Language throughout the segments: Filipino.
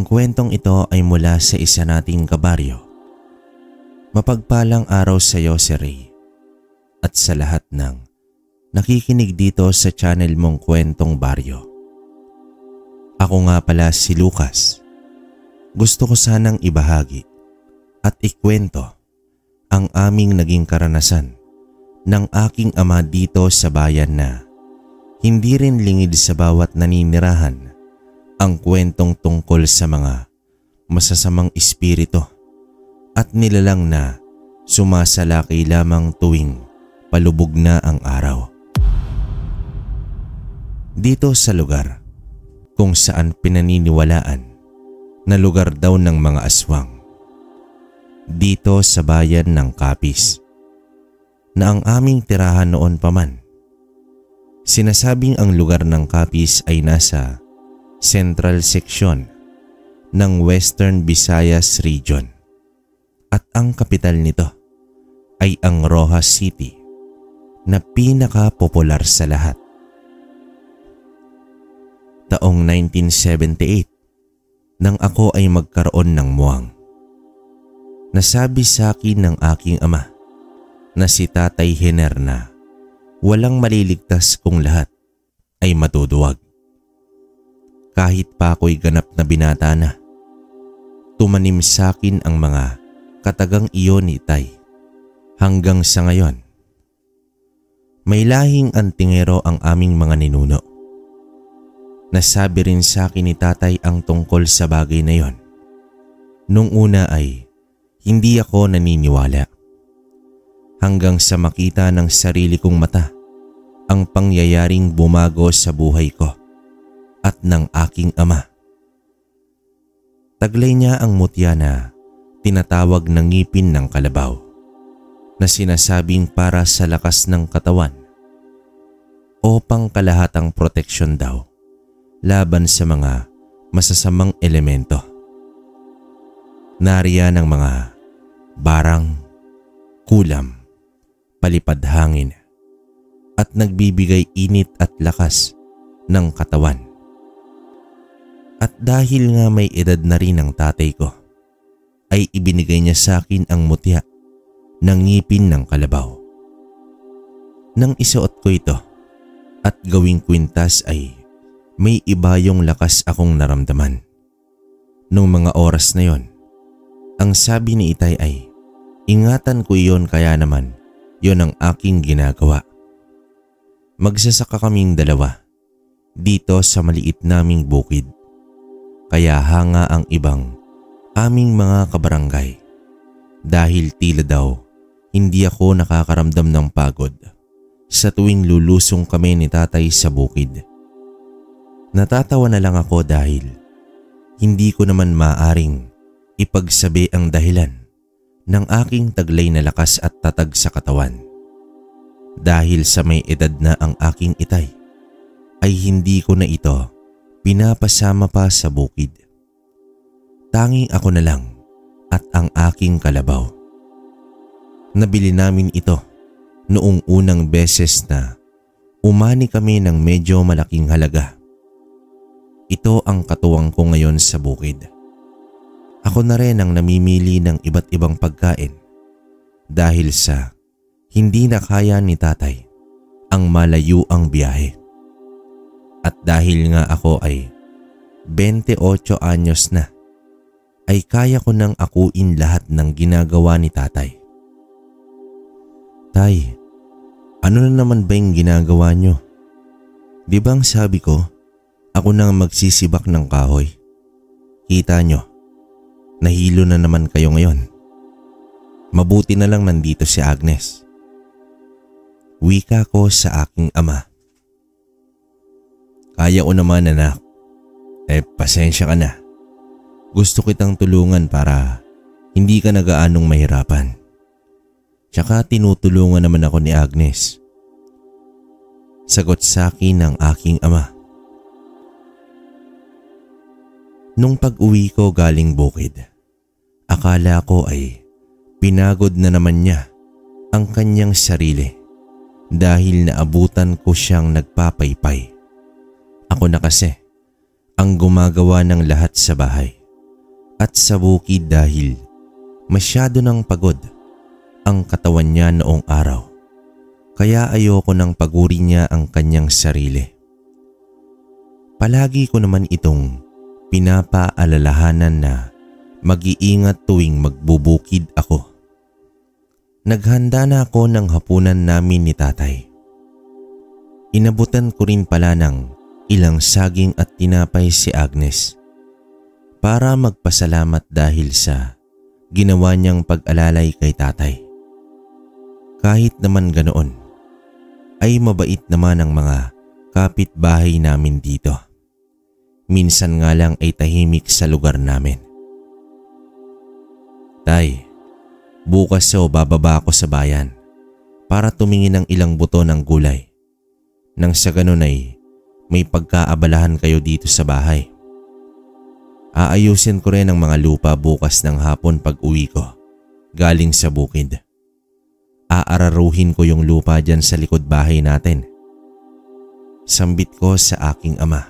Ang kwentong ito ay mula sa isa nating kabaryo. Mapagpalang araw sa iyo, si Ray, at sa lahat ng nakikinig dito sa channel mong Kwentong Baryo. Ako nga pala si Lucas. Gusto ko sanang ibahagi at ikwento ang aming naging karanasan ng aking ama dito sa bayan na hindi rin lingid sa bawat naninirahan ang kwentong tungkol sa mga masasamang espiritu at nilalang na sumasalaki lamang tuwing palubog na ang araw. Dito sa lugar kung saan pinaniniwalaan na lugar daw ng mga aswang. Dito sa bayan ng Capiz na ang aming tirahan noon pa man. Sinasabing ang lugar ng Capiz ay nasa Central Section ng Western Visayas Region at ang kapital nito ay ang Roxas City na pinaka-popular sa lahat. Taong 1978 nang ako ay magkaroon ng muwang. Nasabi sa akin ng aking ama na si Tatay Hener na walang maliligtas kung lahat ay matuduwag. Kahit pa ako'y ganap na binata na, tumanim sa akin ang mga katagang iyon ni Tay hanggang sa ngayon. May lahing antingero ang aming mga ninuno. Nasabi rin sa akin ni Tatay ang tungkol sa bagay na yon. Nung una ay hindi ako naniniwala. Hanggang sa makita ng sarili kong mata ang pangyayaring bumago sa buhay ko at ng aking ama. Taglay niya ang mutya na tinatawag na ngipin ng kalabaw na sinasabing para sa lakas ng katawan o pangkalahatang proteksyon daw laban sa mga masasamang elemento. Nariyan ang mga barang, kulam, palipad hangin at nagbibigay init at lakas ng katawan. At dahil nga may edad na rin ang tatay ko, ay ibinigay niya sa akin ang mutya ng ngipin ng kalabaw. Nang isuot ko ito at gawing kwintas ay may iba yung lakas akong naramdaman. Nung mga oras na yon, ang sabi ni Itay ay ingatan ko iyon kaya naman yon ang aking ginagawa. Magsasaka kaming dalawa dito sa maliit naming bukid. Kaya hanga ang ibang aming mga kabarangay dahil tila daw hindi ako nakakaramdam ng pagod sa tuwing lulusong kami ni Tatay sa bukid. Natatawa na lang ako dahil hindi ko naman maaring ipagsabi ang dahilan ng aking taglay na lakas at tatag sa katawan. Dahil sa may edad na ang aking Itay ay hindi ko na ito pinapasama pa sa bukid. Tanging ako na lang at ang aking kalabaw. Nabili namin ito noong unang beses na umani kami ng medyo malaking halaga. Ito ang katuwang ko ngayon sa bukid. Ako na rin ang namimili ng iba't ibang pagkain dahil sa hindi na kaya ni Tatay ang malayo ang biyahe. At dahil nga ako ay 28 anyos na, ay kaya ko nang akuin lahat ng ginagawa ni Tatay. Tay, ano na naman ba yung ginagawa nyo? Di bang sabi ko, ako nang magsisibak ng kahoy? Kita nyo, nahilo na naman kayo ngayon. Mabuti na lang nandito si Agnes. Wika ko sa aking ama. Kaya ko naman, anak. Pasensya ka na. Gusto kitang tulungan para hindi ka na gaanong mahirapan. Tsaka tinutulungan naman ako ni Agnes. Sagot sa akin ng aking ama. Nung pag-uwi ko galing bukid, akala ko ay pinagod na naman niya ang kanyang sarili dahil naabutan ko siyang nagpapaypay. Ako na kasi ang gumagawa ng lahat sa bahay. at sa bukid dahil masyado nang pagod ang katawan niya noong araw. Kaya ayoko nang paguri niya ang kanyang sarili. Palagi ko naman itong pinapaalalahanan na mag-iingat tuwing magbubukid ako. Naghanda na ako ng hapunan namin ni tatay. Inabutan ko rin pala ng ilang saging at tinapay si Agnes para magpasalamat dahil sa ginawa niyang pag-alalay kay tatay. Kahit naman ganoon, ay mabait naman ang mga kapitbahay namin dito. Minsan nga lang ay tahimik sa lugar namin. Tay, bukas bababa ako sa bayan para tumingin ng ilang buto ng gulay. Nang sa ganun ay may pagkaabalahan kayo dito sa bahay. Aayusin ko rin ang mga lupa bukas ng hapon pag uwi ko galing sa bukid. Aararuhin ko yung lupa dyan sa likod bahay natin. Sambit ko sa aking ama.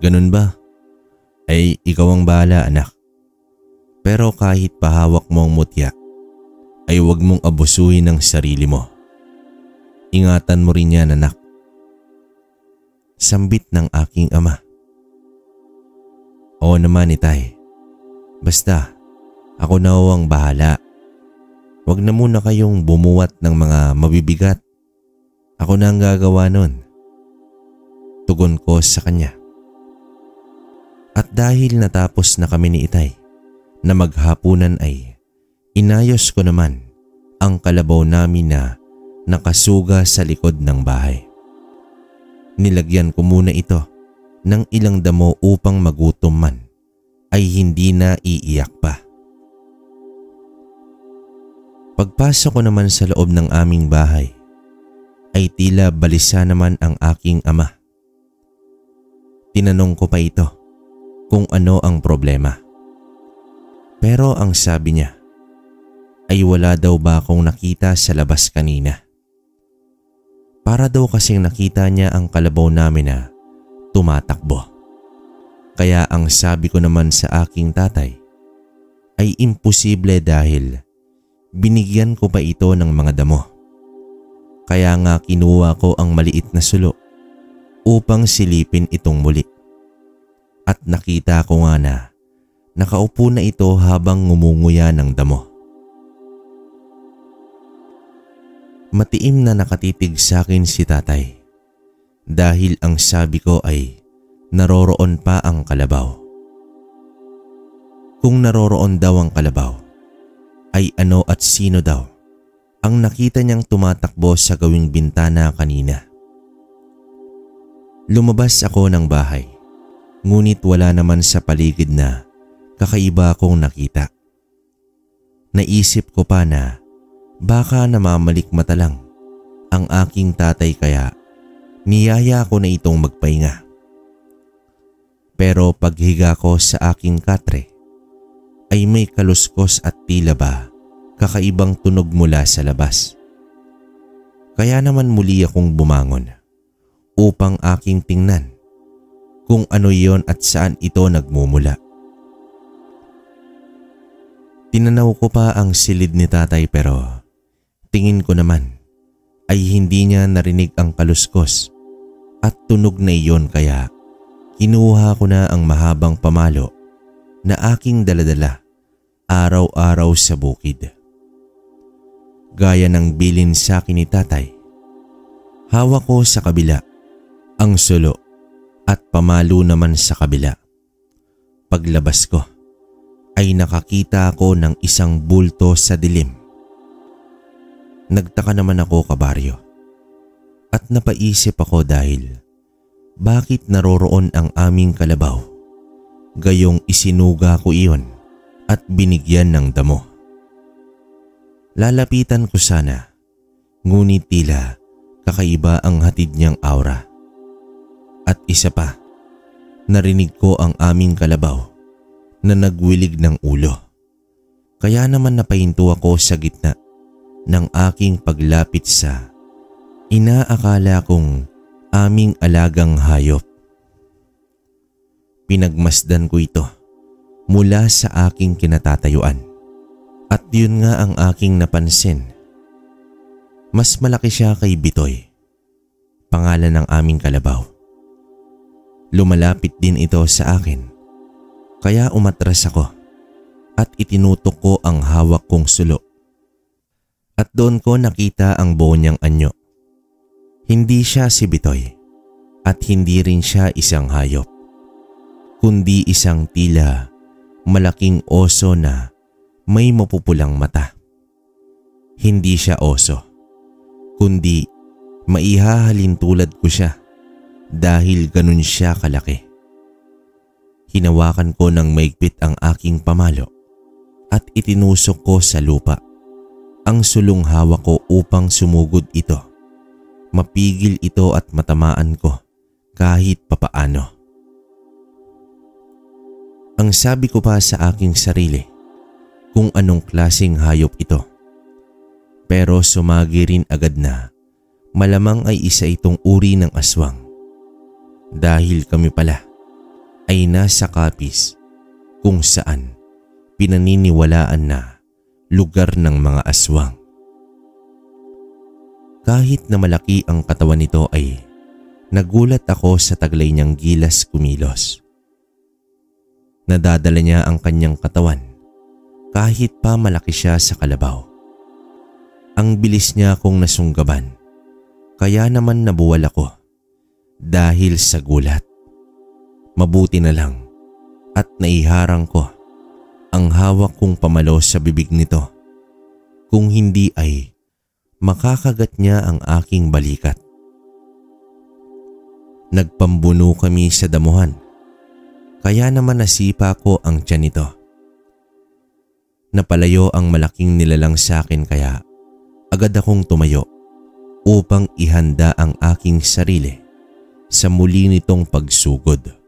Ganun ba? Ay ikaw ang bahala, anak. Pero kahit pahawak mo ang mutya, ay huwag mong abusuhin ang sarili mo. Ingatan mo rin yan, anak. Sambit ng aking ama. Oo naman, itay. Basta, ako na ang bahala. Huwag na muna kayong bumuwat ng mga mabibigat. Ako na ang gagawa nun. Tugon ko sa kanya. At dahil natapos na kami ni itay na maghapunan ay inayos ko naman ang kalabaw namin na nakasuga sa likod ng bahay. Nilagyan ko muna ito ng ilang damo upang magutom man ay hindi na iiyak pa. Pagpasok ko naman sa loob ng aming bahay ay tila balisa naman ang aking ama. Tinanong ko pa ito kung ano ang problema. Pero ang sabi niya ay wala daw ba akong nakita sa labas kanina. Para daw kasing nakita niya ang kalabaw namin na tumatakbo. Kaya ang sabi ko naman sa aking tatay ay imposible dahil binigyan ko pa ito ng mga damo. Kaya nga kinuha ko ang maliit na sulo upang silipin itong muli. At nakita ko nga na nakaupo na ito habang ngumunguya ng damo. Matiim na nakatitig sa akin si tatay dahil ang sabi ko ay naroroon pa ang kalabaw. Kung naroroon daw ang kalabaw, ay ano at sino daw ang nakita niyang tumatakbo sa gawing bintana kanina. Lumabas ako ng bahay, ngunit wala naman sa paligid na kakaiba akong nakita. Naisip ko pa na baka namamalikmata lang ang aking tatay kaya niyaya ko na itong magpahinga. Pero paghiga ko sa aking katre ay may kaluskos at tila ba kakaibang tunog mula sa labas. Kaya naman muli akong bumangon upang aking tingnan kung ano yon at saan ito nagmumula. Tinanaw ko pa ang silid ni tatay pero tingin ko naman ay hindi niya narinig ang kaluskos at tunog na iyon kaya kinuha ko na ang mahabang pamalo na aking daladala araw-araw sa bukid. Gaya ng bilin sa akin ni tatay, hawak ko sa kabila ang sulo at pamalo naman sa kabila. Paglabas ko ay nakakita ako ng isang bulto sa dilim. Nagtaka naman ako, kabaryo, at napaisip ako dahil bakit naroroon ang aming kalabaw gayong isinuga ko iyon at binigyan ng damo. Lalapitan ko sana, ngunit tila kakaiba ang hatid niyang aura. At isa pa, narinig ko ang aming kalabaw na nagwilig ng ulo. Kaya naman napahinto ako sa gitna ng aking paglapit sa inaakala kong aming alagang hayop. Pinagmasdan ko ito mula sa aking kinatatayuan. At yun nga ang aking napansin. Mas malaki siya kay Bitoy, pangalan ng aming kalabaw. Lumalapit din ito sa akin, kaya umatras ako at itinutok ko ang hawak kong sulo. At doon ko nakita ang buo niyang anyo. Hindi siya si Bitoy at hindi rin siya isang hayop, kundi isang tila malaking oso na may mapupulang mata. Hindi siya oso, kundi maihahalin tulad ko siya dahil ganun siya kalaki. Hinawakan ko ng maigpit ang aking pamalo at itinusok ko sa lupa ang sulong hawak ko upang sumugod ito. Mapigil ito at matamaan ko kahit papaano. Ang sabi ko pa sa aking sarili kung anong klaseng hayop ito. Pero sumagi rin agad na malamang ay isa itong uri ng aswang. Dahil kami pala ay nasa Capiz kung saan pinaniniwalaan na lugar ng mga aswang. Kahit na malaki ang katawan nito ay nagulat ako sa taglay niyang gilas kumilos. Nadadala niya ang kanyang katawan kahit pa malaki siya sa kalabaw. Ang bilis niya kung nasunggaban, kaya naman nabuwal ako dahil sa gulat. Mabuti na lang at naiharang ko ang hawak kong pamalo sa bibig nito. Kung hindi ay makakagat niya ang aking balikat. Nagpambuno kami sa damuhan, kaya naman nasipa ko ang tiyan nito. Napalayo ang malaking nilalang sa akin kaya agad akong tumayo upang ihanda ang aking sarili sa muli nitong pagsugod.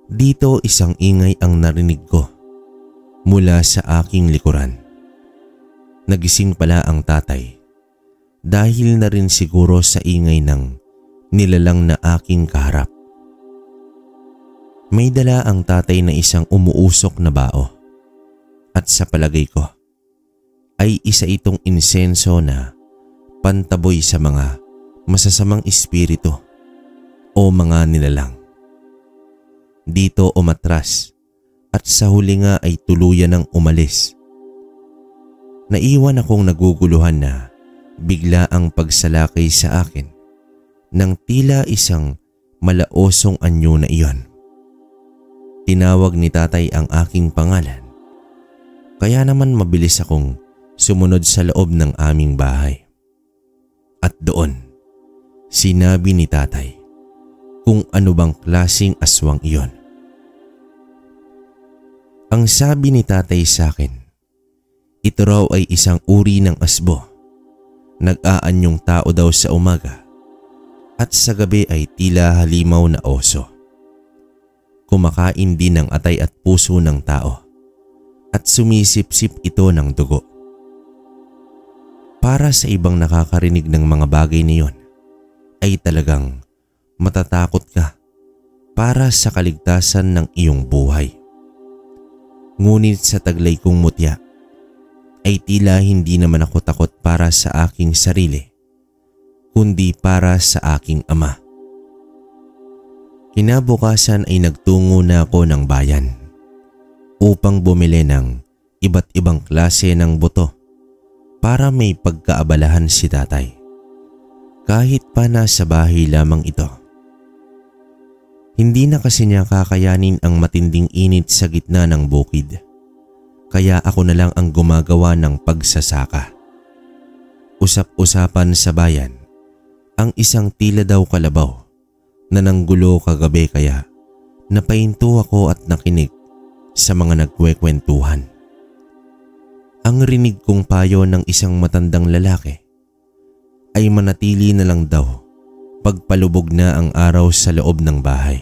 Dito isang ingay ang narinig ko mula sa aking likuran. Nagising pala ang tatay dahil na rin siguro sa ingay ng nilalang na aking kaharap. May dala ang tatay na isang umuusok na bao at sa palagay ko ay isa itong insenso na pantaboy sa mga masasamang espiritu o mga nilalang. Dito umatras at sa huli nga ay tuluyan ng umalis. Naiwan akong naguguluhan na bigla ang pagsalakay sa akin ng tila isang malaosong anyo na iyon. Tinawag ni tatay ang aking pangalan, kaya naman mabilis akong sumunod sa loob ng aming bahay. At doon, sinabi ni tatay kung ano bang klaseng aswang iyon. Ang sabi ni tatay sa akin, ito raw ay isang uri ng asbo. Nag-aanyong tao daw sa umaga at sa gabi ay tila halimaw na oso. Kumakain din ng atay at puso ng tao at sumisip-sip ito ng dugo. Para sa ibang nakakarinig ng mga bagay na iyon, ay talagang matatakot ka para sa kaligtasan ng iyong buhay. Ngunit sa taglay kong mutya, ay tila hindi naman ako takot para sa aking sarili, kundi para sa aking ama. Kinabukasan ay nagtungo na ako ng bayan upang bumili ng iba't ibang klase ng buto para may pagkaabalahan si tatay, kahit pa nasa bahay lamang ito. Hindi na kasi niya kakayanin ang matinding init sa gitna ng bukid. Kaya ako na lang ang gumagawa ng pagsasaka. Usap-usapan sa bayan ang isang tila daw kalabaw na nanggulo kagabi kaya napahinto ako at nakinig sa mga nagkwekwentuhan. Ang rinig kong payo ng isang matandang lalaki ay manatili na lang daw pagpalubog na ang araw sa loob ng bahay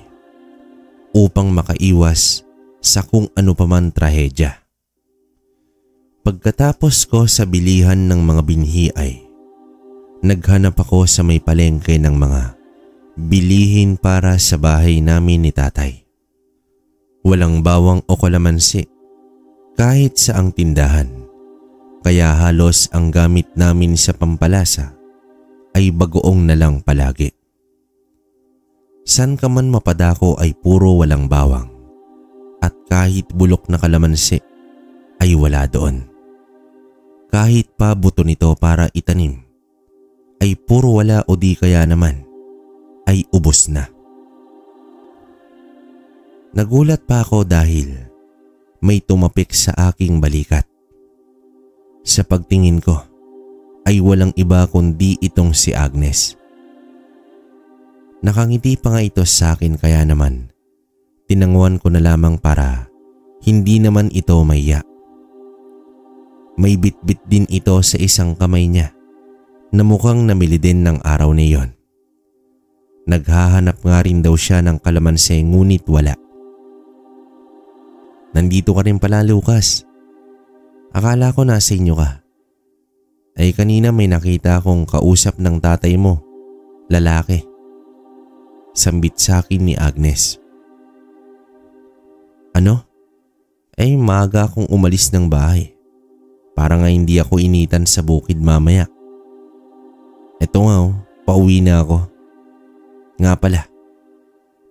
upang makaiwas sa kung ano paman trahedya. Pagkatapos ko sa bilihan ng mga binhi ay naghanap ako sa may palengke ng mga bilihin para sa bahay namin ni tatay. Walang bawang o kalamansi kahit sa ang tindahan, kaya halos ang gamit namin sa pampalasa ay bagoong na lang palagi. San ka man mapadako ay puro walang bawang at kahit bulok na kalamansi ay wala doon. Kahit pa buto nito para itanim ay puro wala o di kaya naman ay ubos na. Nagulat pa ako dahil may tumapik sa aking balikat. Sa pagtingin ko ay walang iba kundi itong si Agnes. Nakangiti pa nga ito sa akin kaya naman tinanguan ko na lamang para hindi naman ito maiya. May bitbit din ito sa isang kamay niya na mukhang namili din ng araw na iyon. Naghahanap nga rin daw siya ng kalamansi ngunit wala. Nandito ka rin pala, Lucas. Akala ko nasa inyo ka. Ay kanina may nakita akong kausap ng tatay mo, lalaki. Sambit sa akin ni Agnes. Ano? Ay maaga akong umalis ng bahay. Para nga hindi ako initan sa bukid mamaya. Eto nga pauwi na ako. Nga pala,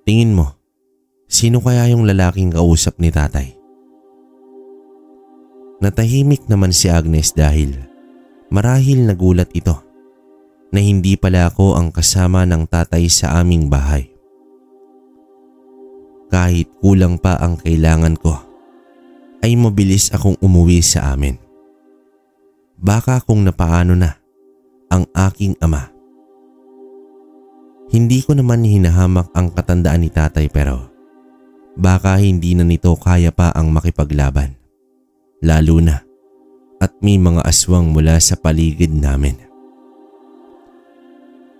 tingin mo, sino kaya yung lalaking kausap ni tatay? Natahimik naman si Agnes dahil marahil nagulat ito na hindi pala ako ang kasama ng tatay sa aming bahay. Kahit kulang pa ang kailangan ko, ay mabilis akong umuwi sa amin. Baka kung napaano na ang aking ama. Hindi ko naman hinahamak ang katandaan ni tatay pero baka hindi na nito kaya pa ang makipaglaban. Lalo na at may mga aswang mula sa paligid namin.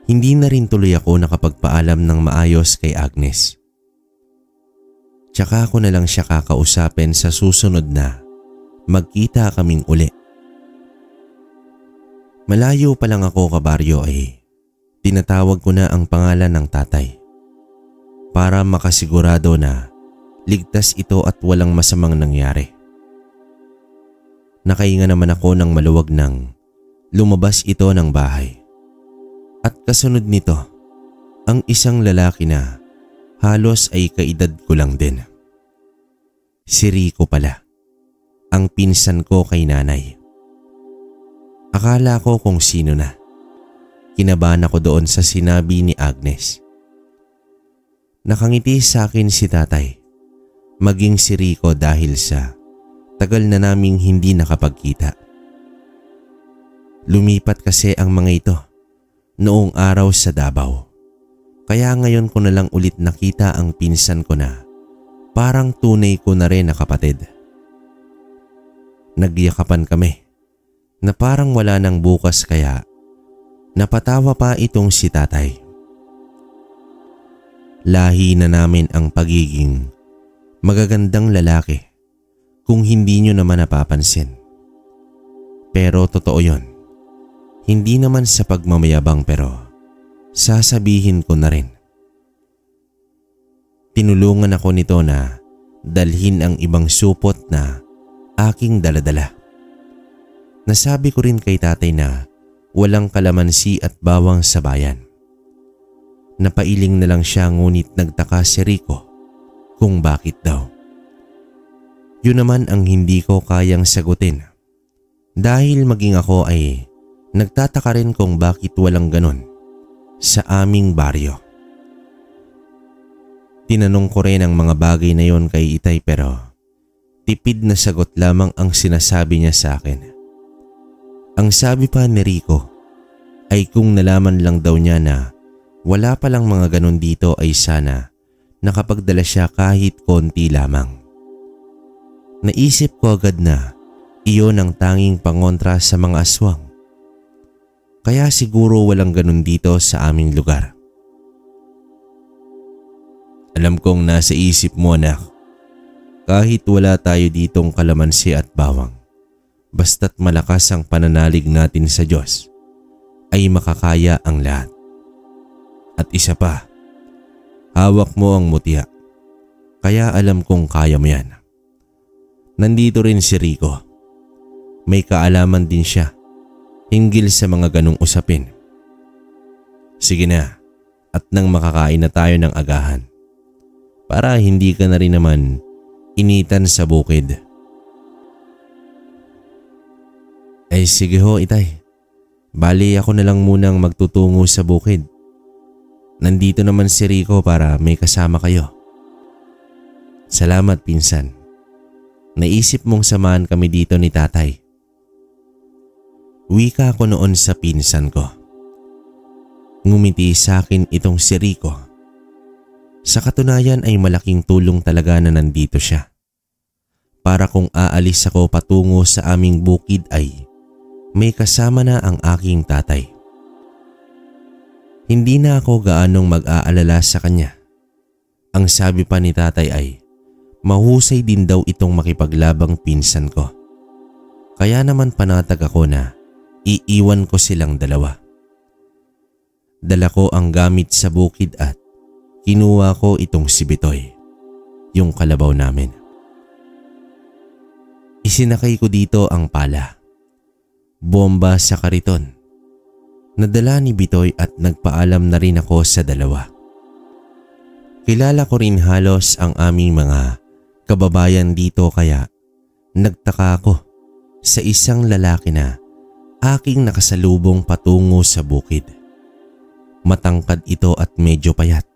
Hindi na rin tuloy ako nakapagpaalam ng maayos kay Agnes. Tsaka ko na lang siya kakausapin sa susunod na magkita kaming uli. Malayo pa lang ako kabaryo ay tinatawag ko na ang pangalan ng tatay para makasigurado na ligtas ito at walang masamang nangyari. Nakahinga naman ako ng maluwag nang lumabas ito ng bahay. At kasunod nito, ang isang lalaki na halos ay kaedad ko lang din. Si Rico pala, ang pinsan ko kay nanay. Akala ko kung sino na. Kinabahan ako doon sa sinabi ni Agnes. Nakangiti sa akin si tatay, maging si Rico dahil sa tagal na naming hindi nakapagkita. Lumipat kasi ang mga ito noong araw sa Davao. Kaya ngayon ko na lang ulit nakita ang pinsan ko na parang tunay ko na rin na kapatid. Nagyakapan kami na parang wala nang bukas kaya napatawa pa itong si tatay. Lahi na namin ang pagiging magagandang lalaki kung hindi nyo naman napapansin. Pero totoo yon. Hindi naman sa pagmamayabang pero sasabihin ko na rin. Tinulungan ako nito na dalhin ang ibang supot na aking daladala. Nasabi ko rin kay tatay na walang kalamansi at bawang sa bayan. Napailing na lang siya ngunit nagtaka si Rico kung bakit daw. Yun naman ang hindi ko kayang sagutin dahil maging ako ay nagtataka rin kung bakit walang ganon sa aming baryo. Tinanong ko rin ang mga bagay na yon kay Itay pero tipid na sagot lamang ang sinasabi niya sa akin. Ang sabi pa ni Rico ay kung nalaman lang daw niya na wala palang mga ganon dito ay sana nakapagdala siya kahit konti lamang. Naisip ko agad na iyon ang tanging pangontra sa mga aswang. Kaya siguro walang ganon dito sa aming lugar. Alam kong nasa isip mo anak, kahit wala tayo ditong kalamansi at bawang. Basta't malakas ang pananalig natin sa Diyos, ay makakaya ang lahat. At isa pa, Hawak mo ang mutya. Kaya alam kong kaya mo yan. Nandito rin si Rico. May kaalaman din siya hinggil sa mga ganong usapin. Sige na, at nang makakain na tayo ng agahan. Para hindi ka na rin naman initan sa bukid. Ay sige ho, itay. Bali ako na lang munang magtutungo sa bukid. Nandito naman si Rico para may kasama kayo. Salamat, pinsan. Naisip mong samahan kami dito ni tatay. Wika ko noon sa pinsan ko. Ngumiti sa akin itong si Rico. Sa katunayan ay malaking tulong talaga na nandito siya. Para kung aalis ako patungo sa aming bukid ay may kasama na ang aking tatay. Hindi na ako gaanong mag-aalala sa kanya. Ang sabi pa ni tatay ay mahusay din daw itong makipaglabang pinsan ko. Kaya naman panatag ako na iiwan ko silang dalawa. Dala ko ang gamit sa bukid at kinuha ko itong si Bitoy, yung kalabaw namin. Isinakay ko dito ang pala, bomba sa kariton. Nadala ni Bitoy at nagpaalam na rin ako sa dalawa. Kilala ko rin halos ang aming mga kababayan dito kaya nagtaka ako sa isang lalaki na aking nakasalubong patungo sa bukid. Matangkad ito at medyo payat.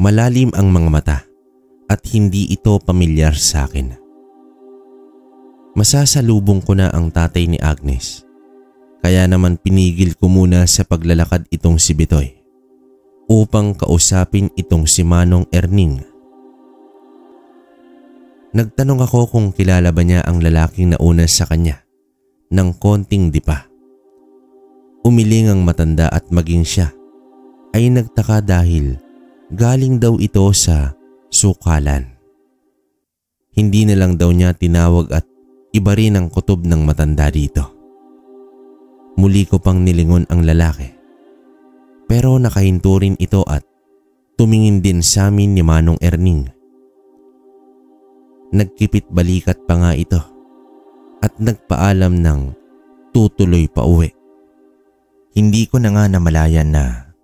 Malalim ang mga mata at hindi ito pamilyar sa akin. Masasalubong ko na ang tatay ni Agnes. Kaya naman pinigil ko muna sa paglalakad itong si Bitoy upang kausapin itong si Manong Erning. Nagtanong ako kung kilala ba niya ang lalaking nauna sa kanya ng konting dipa. Umiling ang matanda at maging siya ay nagtaka dahil galing daw ito sa sukalan. Hindi na lang daw niya tinawag at iba rin ang kutob ng matanda dito. Muli ko pang nilingon ang lalaki. Pero nakahinto rin ito at tumingin din sa amin ni Manong Erning. Nagkipit balikat pa nga ito at nagpaalam ng tutuloy pa uwi. Hindi ko na nga namalayan na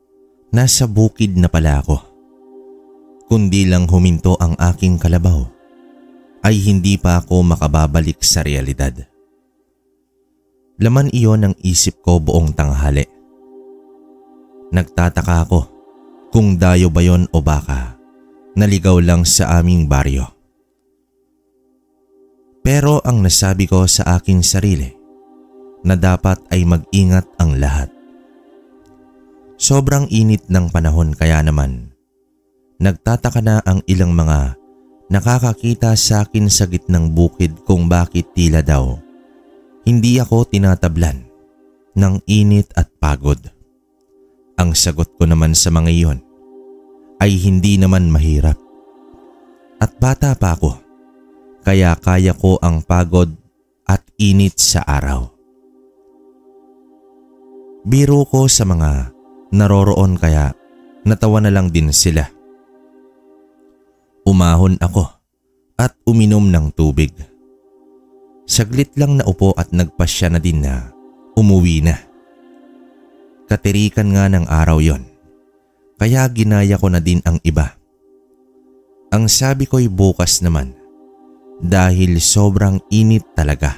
nasa bukid na pala ako. Kundi lang huminto ang aking kalabaw ay hindi pa ako makababalik sa realidad. Laman iyon ang isip ko buong tanghali. Nagtataka ako kung dayo ba yon o baka naligaw lang sa aming baryo. Pero ang nasabi ko sa aking sarili na dapat ay mag-ingat ang lahat. Sobrang init ng panahon kaya naman nagtataka na ang ilang mga nakakakita sa akin sa gitnang bukid kung bakit tila daw hindi ako tinatablan ng init at pagod. Ang sagot ko naman sa mga iyon ay hindi naman mahirap. At bata pa ako kaya kaya ko ang pagod at init sa araw. Biro ko sa mga naroroon kaya natawa na lang din sila. Umahon ako at uminom ng tubig. Saglit lang naupo at nagpasya na din na umuwi na. Katirikan nga ng araw yon, kaya ginaya ko na din ang iba. Ang sabi ko'y bukas naman dahil sobrang init talaga.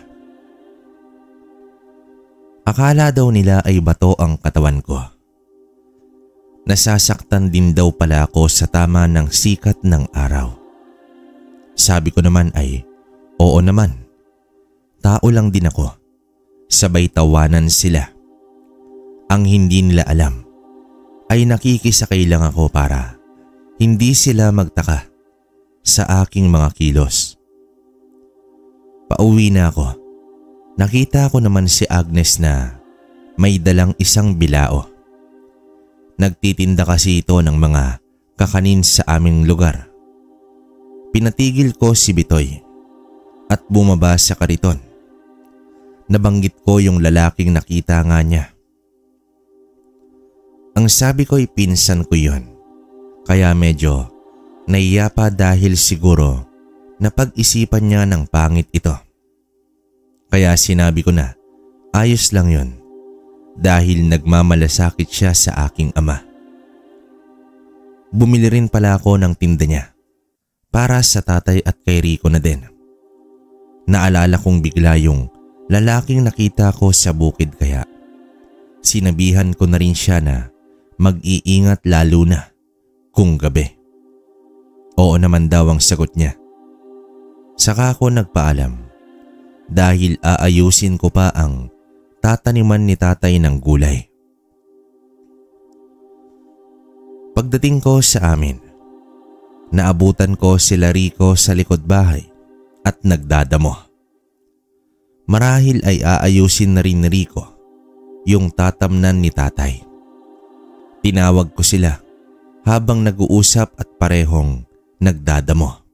Akala daw nila ay bato ang katawan ko. Nasasaktan din daw pala ako sa tama ng sikat ng araw. Sabi ko naman ay oo naman. Tao lang din ako. Sabay tawanan sila. Ang hindi nila alam ay nakikisakay lang ako para hindi sila magtaka sa aking mga kilos. Pauwi na ako. Nakita ko naman si Agnes na may dalang isang bilao. Nagtitinda kasi ito ng mga kakanin sa aming lugar. Pinatigil ko si Bitoy at bumaba sa kariton. Nabanggit ko yung lalaking nakita nga niya. Ang sabi ko'y pinsan ko yon, Kaya medyo naiya pa dahil siguro napag-isipan niya ng pangit ito. Kaya sinabi ko na ayos lang yun dahil nagmamalasakit siya sa aking ama. Bumili rin pala ako ng tinda niya para sa tatay at kay Rico na din. Naalala kong bigla yung lalaking nakita ko sa bukid kaya sinabihan ko na rin siya na mag-iingat lalo na kung gabi. Oo naman daw ang sagot niya. Saka ako nagpaalam dahil aayusin ko pa ang tataniman ni tatay ng gulay. Pagdating ko sa amin, naabutan ko sila Rico sa likod bahay at nagdadamo. Marahil ay aayusin na rin ni Rico yung tatamnan ni tatay. Tinawag ko sila habang nag-uusap at parehong nagdadamo.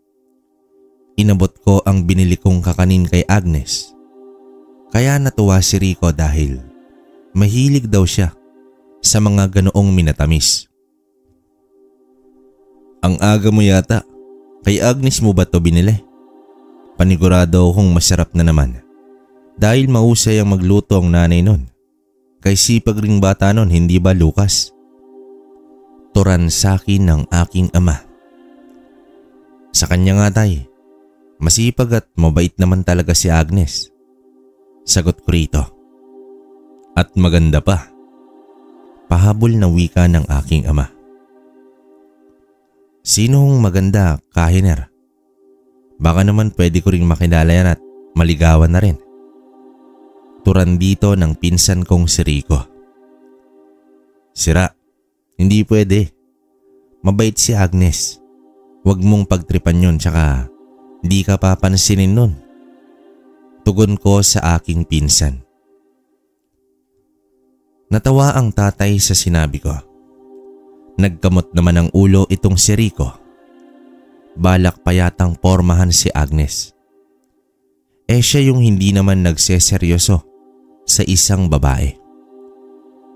Inabot ko ang binili kong kakanin kay Agnes. Kaya natuwa si Rico dahil mahilig daw siya sa mga ganoong minatamis. Ang aga mo yata. Kay Agnes mo ba to binili? Panigurado akong masarap na naman. Dahil mahusay ang magluto ang nanay nun. Kay sipag ring bata nun, hindi ba Lucas? Turan sa akin ng aking ama. Sa kanya nga tay, masipag at mabait naman talaga si Agnes. Sagot ko rito. At maganda pa. Pahabol na wika ng aking ama. Sinong maganda, Kahiner? Baka naman pwede ko ring makilala yan at maligawan na rin. Turan dito ng pinsan kong si Rico. Sira, hindi pwede. Mabait si Agnes. Huwag mong pagtripan yun tsaka di ka papansinin nun. Tugon ko sa aking pinsan. Natawa ang tatay sa sinabi ko. Nagkamot naman ang ulo itong si Rico. Balak pa yatang pormahan si Agnes. Siya yung hindi naman nagseseryoso sa isang babae.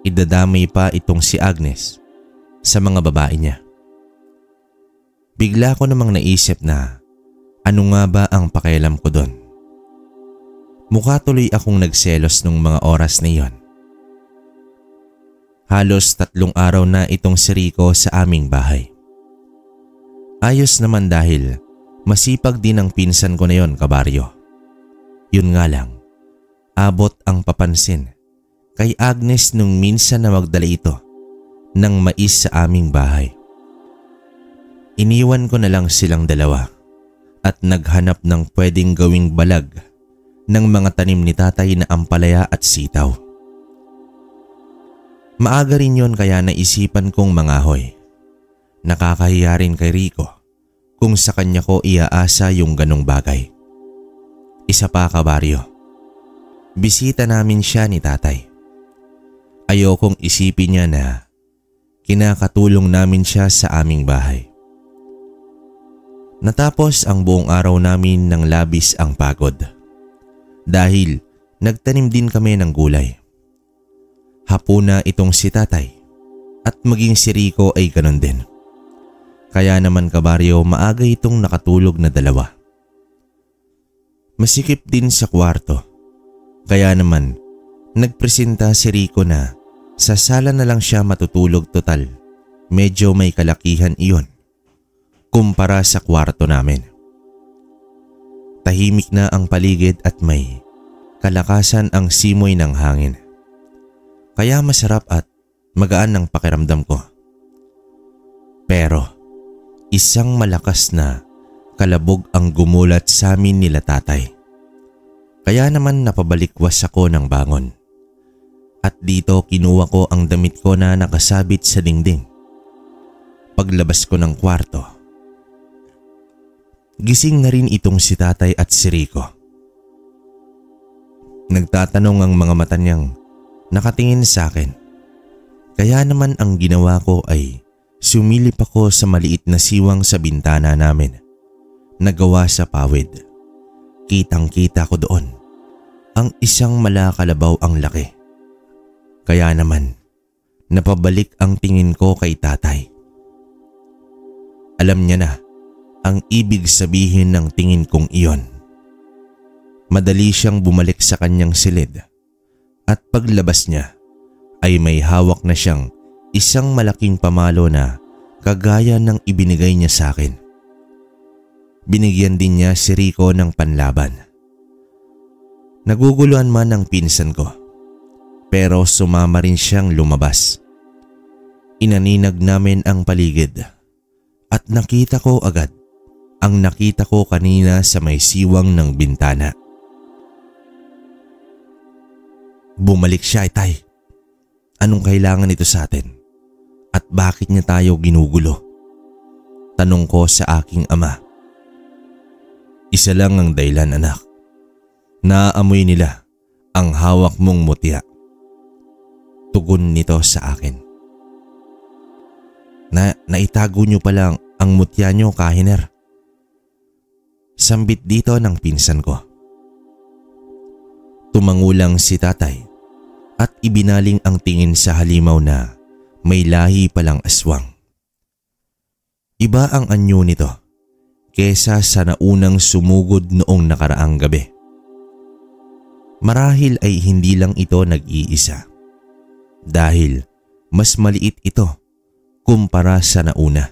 Idadamay pa itong si Agnes sa mga babae niya. Bigla ko namang naisip na ano nga ba ang pakialam ko doon. Mukha tuloy akong nagselos nung mga oras na iyon. Halos 3 araw na itong si Rico sa aming bahay. Ayos naman dahil masipag din ang pinsan ko na yon, kabaryo. Yun nga lang, abot ang papansin kay Agnes nung minsan na magdala ito ng mais sa aming bahay. Iniwan ko na lang silang dalawa at naghanap ng pwedeng gawing balag ng mga tanim ni tatay na ampalaya at sitaw. Maaga rin yon kaya naisipan kong mangahoy. Nakakahiya rin kay Rico kung sa kanya ko iaasa yung ganong bagay. Isa pa, kabaryo. Bisita namin siya ni tatay. Ayokong isipin niya na kinakatulong namin siya sa aming bahay. Natapos ang buong araw namin ng labis ang pagod. Dahil nagtanim din kami ng gulay. Hapuna itong si tatay at maging si Rico ay ganon din. Kaya naman, kabaryo, maaga itong nakatulog na dalawa. Masikip din sa kwarto. Kaya naman nagpresenta si Rico na sa sala na lang siya matutulog, total. Medyo may kalakihan iyon kumpara sa kwarto namin. Tahimik na ang paligid at may kalakasan ang simoy ng hangin. Kaya masarap at magaan ang pakiramdam ko. Pero isang malakas na kalabog ang gumulat sa amin nila tatay. Kaya naman napabalikwas ako ng bangon. At dito kinuha ko ang damit ko na nakasabit sa dingding. Paglabas ko ng kwarto, gising na rin itong si tatay at si Rico. Nagtatanong ang mga mata niyang nakatingin sa akin. Kaya naman ang ginawa ko ay sumilip ako sa maliit na siwang sa bintana namin na gawa sa pawid. Kitang-kita ko doon ang isang malakalabaw ang laki. Kaya naman napabalik ang tingin ko kay tatay. Alam niya na ang ibig sabihin ng tingin kong iyon. Madali siyang bumalik sa kanyang silid at paglabas niya ay may hawak na siyang isang malaking pamalo na kagaya ng ibinigay niya sa akin. Binigyan din niya si Rico ng panlaban. Naguguluhan man ang pinsan ko, pero sumama rin siyang lumabas. Inaninag namin ang paligid at nakita ko agad ang nakita ko kanina sa may siwang ng bintana. Bumalik siya, Itay. Anong kailangan ito sa atin? At bakit niya tayo ginugulo? Tanong ko sa aking ama. Isa lang ang dahilan, anak. Naaamoy nila ang hawak mong mutya. Tugon nito sa akin. Naitago niyo pala ang mutya niyo, Kahiner. Sambit dito ng pinsan ko. Tumangulang si tatay at ibinaling ang tingin sa halimaw na may lahi palang aswang. Iba ang anyo nito kesa sa naunang sumugod noong nakaraang gabi. Marahil ay hindi lang ito nag-iisa dahil mas maliit ito kumpara sa nauna.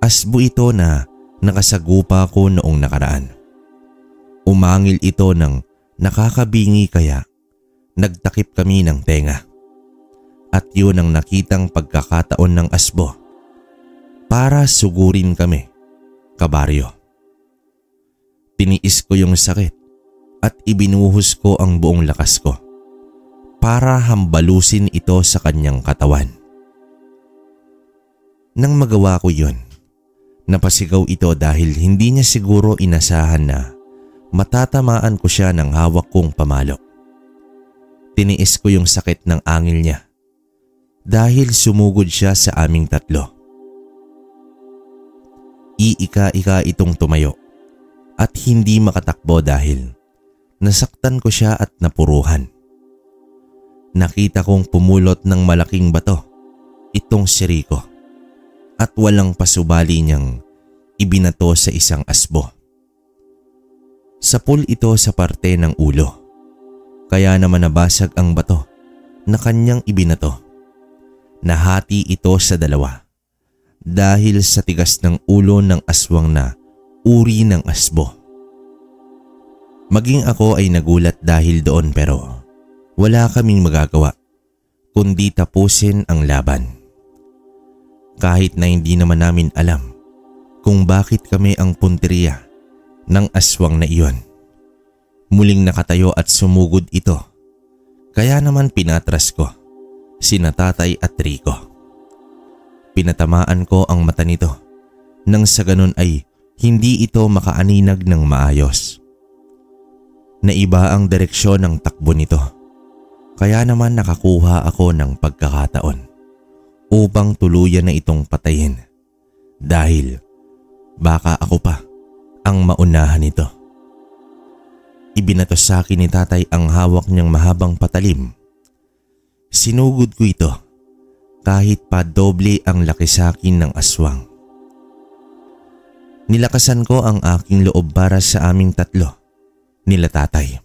Asbo ito na nakasagupa ko noong nakaraan. Umangil ito ng nakakabingi kaya nagtakip kami ng tenga. At yun ang nakitang pagkakataon ng asbo para sugurin kami, kabaryo. Tiniis ko yung sakit at ibinuhos ko ang buong lakas ko para hambalusin ito sa kanyang katawan. Nang magawa ko yun, napasigaw ito dahil hindi niya siguro inasahan na matatamaan ko siya ng hawak kong pamalo. Tiniis ko yung sakit ng angil niya dahil sumugod siya sa aming tatlo. Iika-ika itong tumayo at hindi makatakbo dahil nasaktan ko siya at napuruhan. Nakita kong pumulot ng malaking bato itong si Rico at walang pasubali niyang ibinato sa isang asbo. Sapul ito sa parte ng ulo, kaya naman nabasag ang bato na kanyang ibinato. Nahati ito sa dalawa dahil sa tigas ng ulo ng aswang na uri ng asbo. Maging ako ay nagulat dahil doon pero wala kaming magagawa kundi tapusin ang laban. Kahit na hindi naman namin alam kung bakit kami ang punteriya ng aswang na iyon. Muling nakatayo at sumugod ito. Kaya naman pinatras ko sina tatay at Rico. Pinatamaan ko ang mata nito nang sa ganun ay hindi ito makaaninag ng maayos. Naiba ang direksyon ng takbo nito. Kaya naman nakakuha ako ng pagkakataon upang tuluyan na itong patayin dahil baka ako pa ang maunahan nito. Ibinato sa akin ni tatay ang hawak niyang mahabang patalim. Sinugod ko ito kahit pa doble ang laki sa akin ng aswang. Nilakasan ko ang aking loob para sa aming tatlo nila tatay.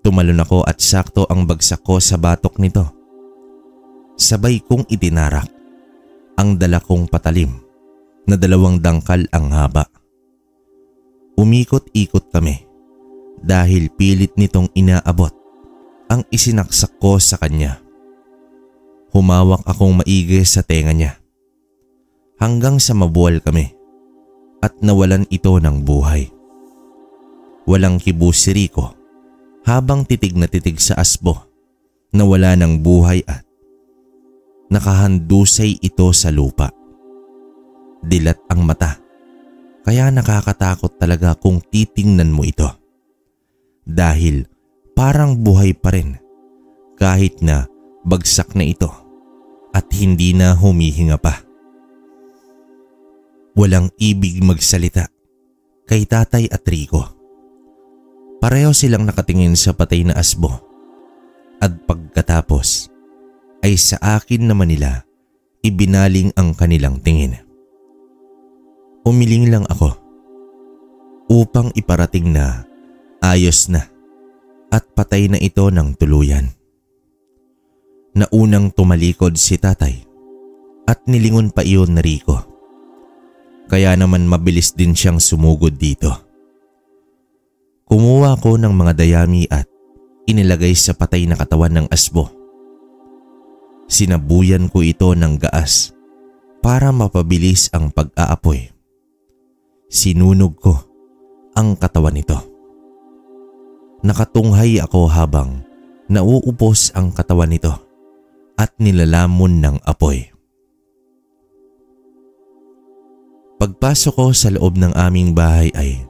Tumalon ako at sakto ang bagsak ko sa batok nito. Sabay kong itinarak ang dala kong patalim na 2 dangkal ang haba. Umikot-ikot kami dahil pilit nitong inaabot ang isinaksak ko sa kanya. Humawak akong maigi sa tenga niya hanggang sa mabuwal kami at nawalan ito ng buhay. Walang kibo si Rico habang titig na titig sa asbo na wala ng buhay at nakahandusay ito sa lupa. Dilat ang mata, kaya nakakatakot talaga kung titingnan mo ito. Dahil parang buhay pa rin kahit na bagsak na ito at hindi na humihinga pa. Walang ibig magsalita kay tatay at Rico. Pareho silang nakatingin sa patay na asbo at pagkatapos ay sa akin naman nila ibinaling ang kanilang tingin. Umiling lang ako upang iparating na ayos na at patay na ito ng tuluyan. Naunang tumalikod si tatay at nilingon pa iyon na Rico. Kaya naman mabilis din siyang sumugod dito. Kumuha ko ng mga dayami at inilagay sa patay na katawan ng asbo. Sinabuyan ko ito ng gaas para mapabilis ang pag-aapoy. Sinunog ko ang katawan nito. Nakatunghay ako habang nauupos ang katawan nito at nilalamon ng apoy. Pagpasok ko sa loob ng aming bahay ay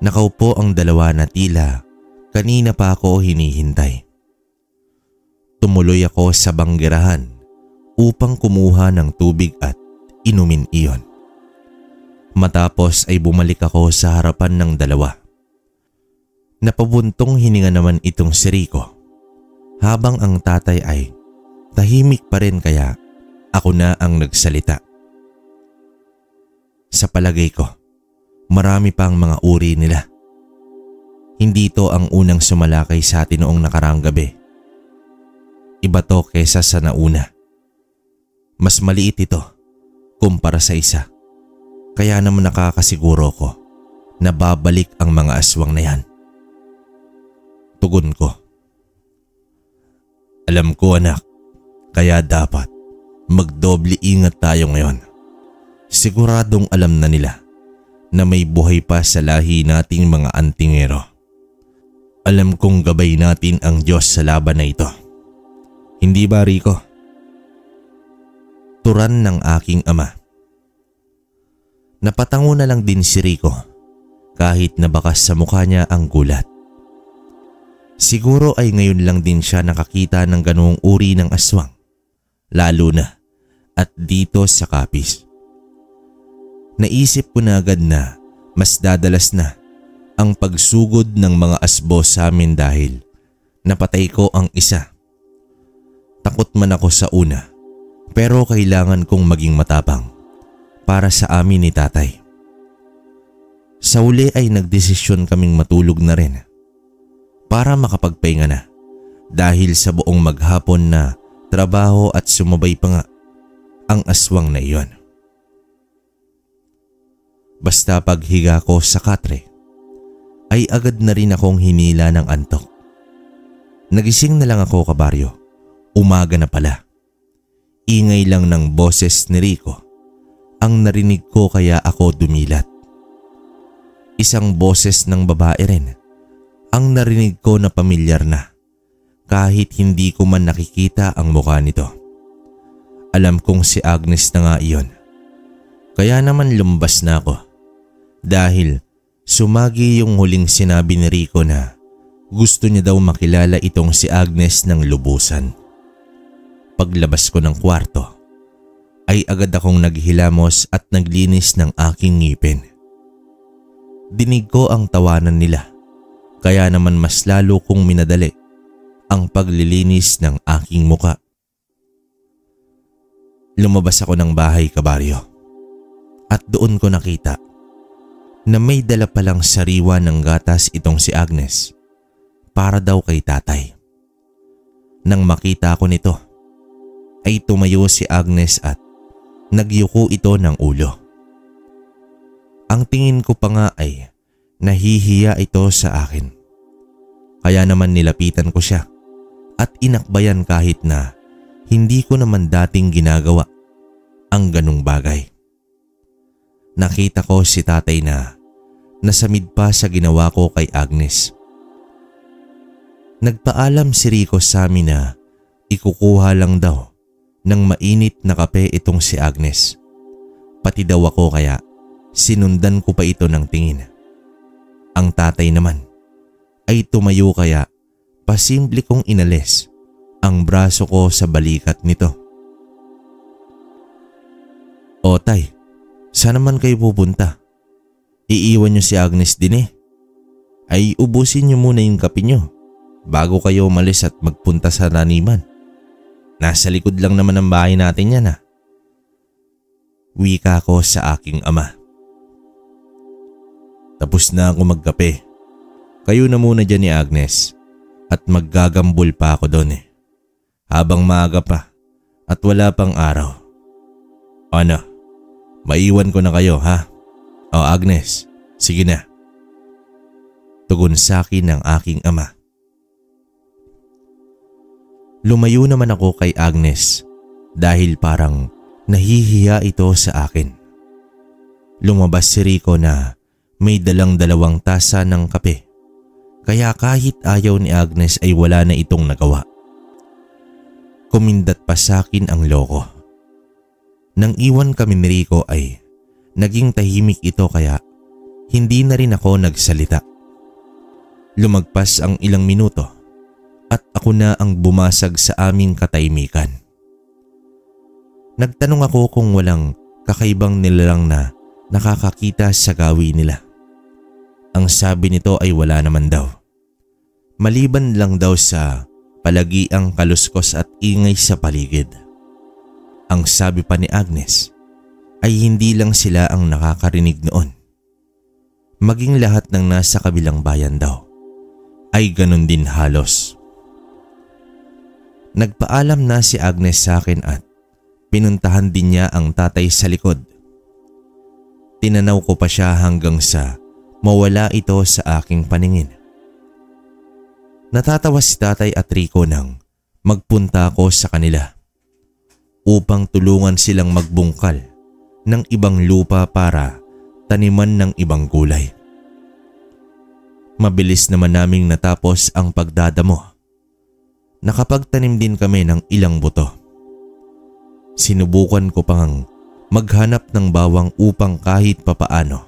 nakaupo ang dalawa na tila kanina pa ako hinihintay. Tumuloy ako sa banggerahan upang kumuha ng tubig at inumin iyon. Matapos ay bumalik ako sa harapan ng dalawa. Napabuntong hininga naman itong si Rico habang ang tatay ay tahimik pa rin, kaya ako na ang nagsalita. Sa palagay ko, marami pang mga uri nila. Hindi ito ang unang sumalakay sa atin noong nakaraang gabi. Iba to kesa sa nauna. Mas maliit ito kumpara sa isa. Kaya naman nakakasiguro ko na babalik ang mga aswang na yan. Tugon ko. Alam ko anak, kaya dapat magdoble ingat tayo ngayon. Siguradong alam na nila na may buhay pa sa lahi nating mga antingero. Alam kong gabay natin ang Diyos sa laban na ito. Hindi ba Rico? Turan ng aking ama. Napatango na lang din si Rico kahit nabakas sa mukha niya ang gulat. Siguro ay ngayon lang din siya nakakita ng ganoong uri ng aswang, lalo na at dito sa Capiz. Naisip ko na agad na mas dadalas na ang pagsugod ng mga asbo sa amin dahil napatay ko ang isa. Takot man ako sa una, pero kailangan kong maging matapang para sa amin ni tatay. Sa uli ay nagdesisyon kaming matulog na rin para makapagpahinga na dahil sa buong maghapon na trabaho at sumabay pa nga ang aswang na iyon. Basta paghiga ko sa katre ay agad na rin akong hinila ng antok. Nagising na lang ako kabaryo. Umaga na pala. Ingay lang ng boses ni Rico ang narinig ko, kaya ako dumilat. Isang boses ng babae rin ang narinig ko na pamilyar na kahit hindi ko man nakikita ang mukha nito. Alam kong si Agnes na nga iyon. Kaya naman lumbas na ako dahil sumagi yung huling sinabi ni Rico na gusto niya daw makilala itong si Agnes ng lubusan. Paglabas ko ng kwarto ay agad akong naghilamos at naglinis ng aking ngipin. Dinig ko ang tawanan nila, kaya naman mas lalo kong minadali ang paglilinis ng aking muka. Lumabas ako ng bahay kabaryo at doon ko nakita na may dala palang sariwa ng gatas itong si Agnes para daw kay tatay. Nang makita ko nito ay tumayo si Agnes at nagyuko ito ng ulo. Ang tingin ko pa nga ay nahihiya ito sa akin. Kaya naman nilapitan ko siya at inakbayan kahit na hindi ko naman dating ginagawa ang ganung bagay. Nakita ko si tatay na nasamid pa sa ginawa ko kay Agnes. Nagpaalam si Rico sa amin na ikukuha lang daw ng mainit na kape itong si Agnes. Pati daw ako, kaya sinundan ko pa ito ng tingin. Ang tatay naman ay tumayo, kaya pasimple kong inalis ang braso ko sa balikat nito. O tay, saan naman kayo pupunta? Iiwan niyo si Agnes din eh. Ay ubusin niyo muna yung kape niyo bago kayo umalis at magpunta sa taniman. Nasa likod lang naman ng bahay natin yan ah. Wika ko sa aking ama. Tapos na ako magkape. Kayo na muna dyan ni Agnes at maggagambol pa ako doon habang maaga pa at wala pang araw. Ano? Maiwan ko na kayo ha? O Agnes, sige na. Tugon sa akin ng aking ama. Lumayo naman ako kay Agnes dahil parang nahihiya ito sa akin. Lumabas si Rico na may dalang-dalawang tasa ng kape. Kaya kahit ayaw ni Agnes ay wala na itong nagawa. Kumindat pa sa akin ang loko. Nang iwan kami ni Rico ay naging tahimik ito kaya hindi na rin ako nagsalita. Lumagpas ang ilang minuto at ako na ang bumasag sa aming katahimikan. Nagtanong ako kung walang kakaibang nilalang na nakakakita sa gawi nila. Ang sabi nito ay wala naman daw. Maliban lang daw sa palagiang kaluskos at ingay sa paligid. Ang sabi pa ni Agnes ay hindi lang sila ang nakakarinig noon. Maging lahat ng nasa kabilang bayan daw ay ganun din halos. Nagpaalam na si Agnes sa akin at pinuntahan din niya ang tatay sa likod. Tinanaw ko pa siya hanggang sa mawala ito sa aking paningin. Natatawa si tatay at Rico nang magpunta ako sa kanila upang tulungan silang magbungkal ng ibang lupa para taniman ng ibang gulay. Mabilis naman naming natapos ang pagdadamo. Nakapagtanim din kami ng ilang buto. Sinubukan ko pang maghanap ng bawang upang kahit papaano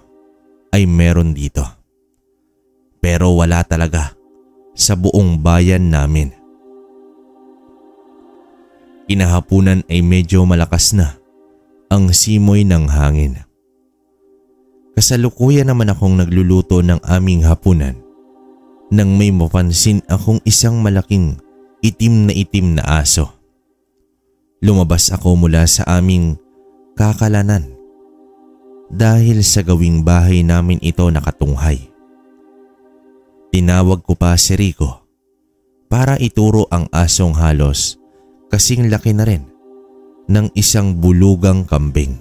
ay meron dito. Pero wala talaga sa buong bayan namin. Kinahapunan ay medyo malakas na ang simoy ng hangin. Kasalukuyan naman akong nagluluto ng aming hapunan nang may mapansin akong isang malaking itim na aso. Lumabas ako mula sa aming kakalanan dahil sa gawing bahay namin ito nakatunghay. Tinawag ko pa si Rico para ituro ang asong halos kasing laki na rin ng isang bulugang kambing.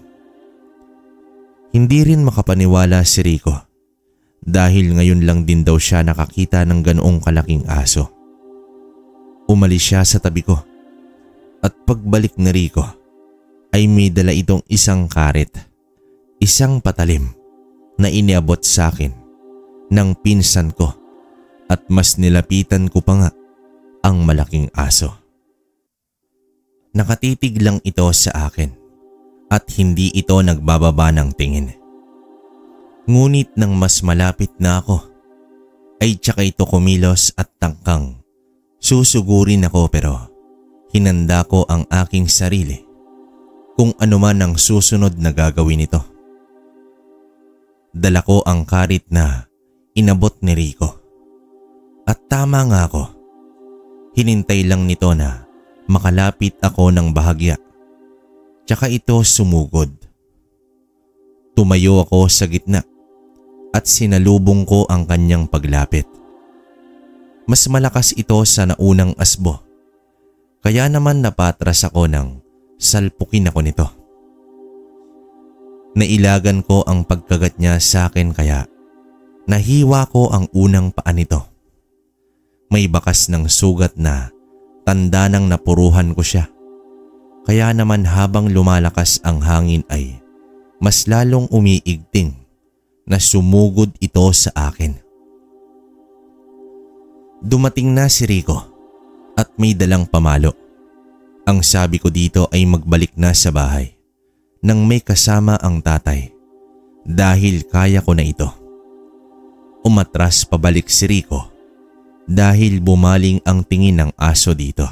Hindi rin makapaniwala si Rico dahil ngayon lang din daw siya nakakita ng ganoong kalaking aso. Umalis siya sa tabi ko at pagbalik ni Rico ay may dala itong isang karet, isang patalim na iniabot sa akin ng pinsan ko at mas nilapitan ko pa nga ang malaking aso. Nakatitig lang ito sa akin at hindi ito nagbababa ng tingin. Ngunit nang mas malapit na ako ay tsaka ito kumilos at tangkang susugurin ako, pero hinanda ko ang aking sarili kung ano man ang susunod na gagawin nito. Dala ko ang karit na inabot ni Rico. At tama nga ako. Hinintay lang nito na makalapit ako ng bahagya. Tsaka ito sumugod. Tumayo ako sa gitna at sinalubong ko ang kanyang paglapit. Mas malakas ito sa naunang asbo. Kaya naman napatras ako nang salpukin ako nito. Nailagan ko ang pagkagat niya sa akin kaya nahiwa ko ang unang paa nito. May bakas ng sugat na tanda ng napuruhan ko siya. Kaya naman habang lumalakas ang hangin ay mas lalong umiigting na sumugod ito sa akin. Dumating na si Rico at may dalang pamalo. Ang sabi ko dito ay magbalik na sa bahay nang may kasama ang tatay dahil kaya ko na ito. Umatras pabalik si Rico dahil bumaling ang tingin ng aso dito.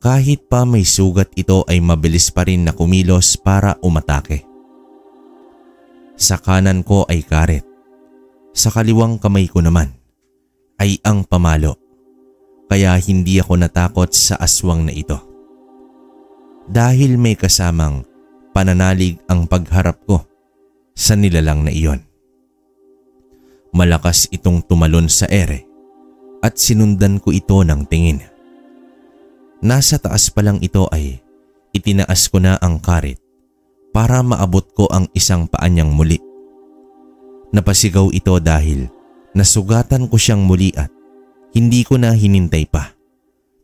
Kahit pa may sugat ito ay mabilis pa rin na kumilos para umatake. Sa kanan ko ay karet. Sa kaliwang kamay ko naman ay ang pamalo. Kaya hindi ako natakot sa aswang na ito. Dahil may kasamang pananalig ang pagharap ko sa nilalang na iyon. Malakas itong tumalon sa ere at sinundan ko ito ng tingin. Nasa taas pa lang ito ay itinaas ko na ang karit para maabot ko ang isang paa niyang muli. Napasigaw ito dahil nasugatan ko siyang muli at hindi ko na hinintay pa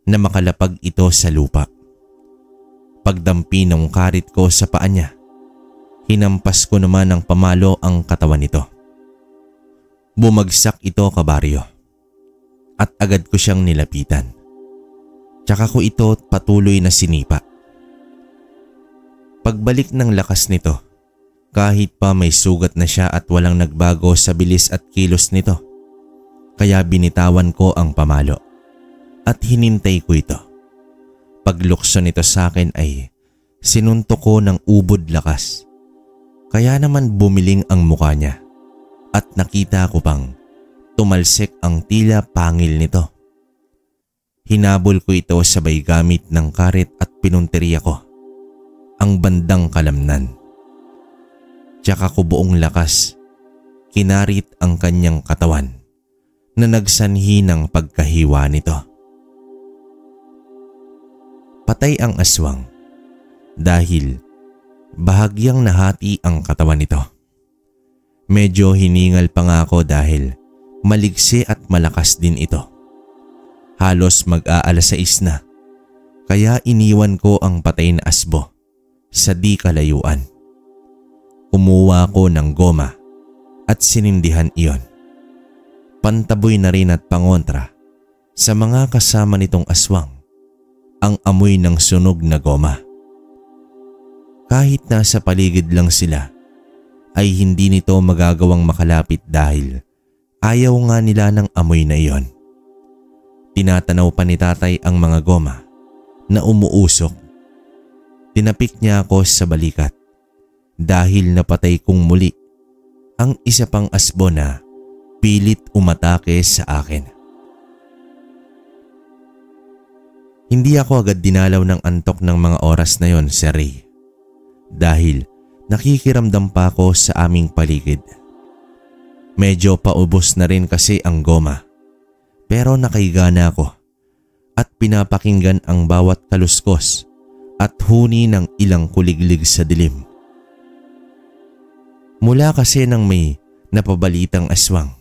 na makalapag ito sa lupa. Pagdampi ng karit ko sa paa niya, hinampas ko naman ng pamalo ang katawan nito. Bumagsak ito, kabaryo, at agad ko siyang nilapitan. Tsaka ko ito patuloy na sinipa. Pagbalik ng lakas nito, kahit pa may sugat na siya at walang nagbago sa bilis at kilos nito, kaya binitawan ko ang pamalo at hinintay ko ito. Paglukso nito sa akin ay sinuntok ko ng ubod lakas, kaya naman bumiling ang mukha niya at nakita ko pang tumalsik ang tila pangil nito. Hinabol ko ito sabay gamit ng karit at pinunteriya ko ang bandang kalamnan. Tsaka ko buong lakas kinarit ang kanyang katawan na nagsanhi ng pagkahiwa nito. Patay ang aswang dahil bahagyang nahati ang katawan nito. Medyo hiningal pa nga ako dahil maligsi at malakas din ito. Halos mag-aalas 6 na, kaya iniwan ko ang patay na asbo sa di kalayuan. Kumuha ko ng goma at sinindihan iyon. Pantaboy na rin at pangontra sa mga kasama nitong aswang ang amoy ng sunog na goma. Kahit nasa paligid lang sila, ay hindi nito magagawang makalapit dahil ayaw nga nila ng amoy na iyon. Tinatanaw pa ni tatay ang mga goma na umuusok. Tinapik niya ako sa balikat dahil napatay kong muli ang isa pang asbo na pilit umatake sa akin. Hindi ako agad dinalaw ng antok ng mga oras na yon, Sir Ray, dahil nakikiramdam pa ako sa aming paligid. Medyo paubos na rin kasi ang goma. Pero nakahiga na ako at pinapakinggan ang bawat kaluskos at huni ng ilang kuliglig sa dilim. Mula kasi nang may napabalitang aswang,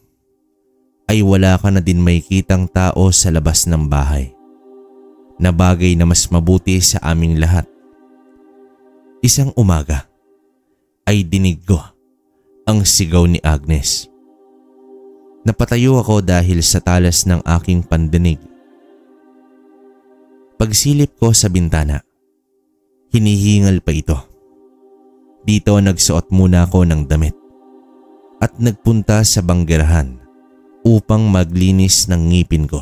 ay wala ka na din may kitang tao sa labas ng bahay, na bagay na mas mabuti sa aming lahat. Isang umaga ay dinig ko ang sigaw ni Agnes. Napatayo ako dahil sa talas ng aking pandinig. Pagsilip ko sa bintana, hinihingal pa ito. Dito nagsuot muna ako ng damit at nagpunta sa banggerahan upang maglinis ng ngipin ko.